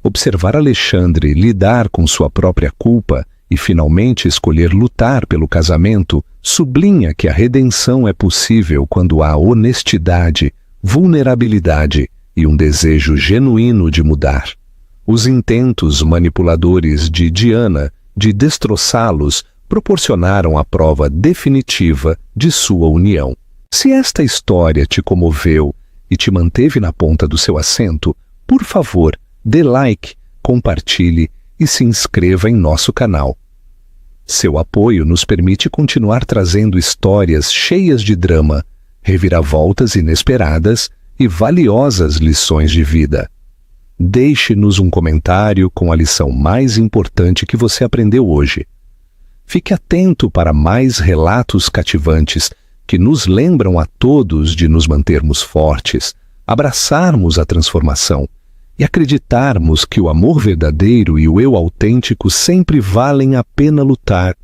Observar Alexandre lidar com sua própria culpa e finalmente escolher lutar pelo casamento sublinha que a redenção é possível quando há honestidade, vulnerabilidade e um desejo genuíno de mudar. Os intentos manipuladores de Diana de destroçá-los proporcionaram a prova definitiva de sua união. Se esta história te comoveu e te manteve na ponta do seu assento, por favor, dê like, compartilhe e se inscreva em nosso canal. Seu apoio nos permite continuar trazendo histórias cheias de drama, reviravoltas inesperadas e valiosas lições de vida. Deixe-nos um comentário com a lição mais importante que você aprendeu hoje. Fique atento para mais relatos cativantes que nos lembram a todos de nos mantermos fortes, abraçarmos a transformação e acreditarmos que o amor verdadeiro e o eu autêntico sempre valem a pena lutar.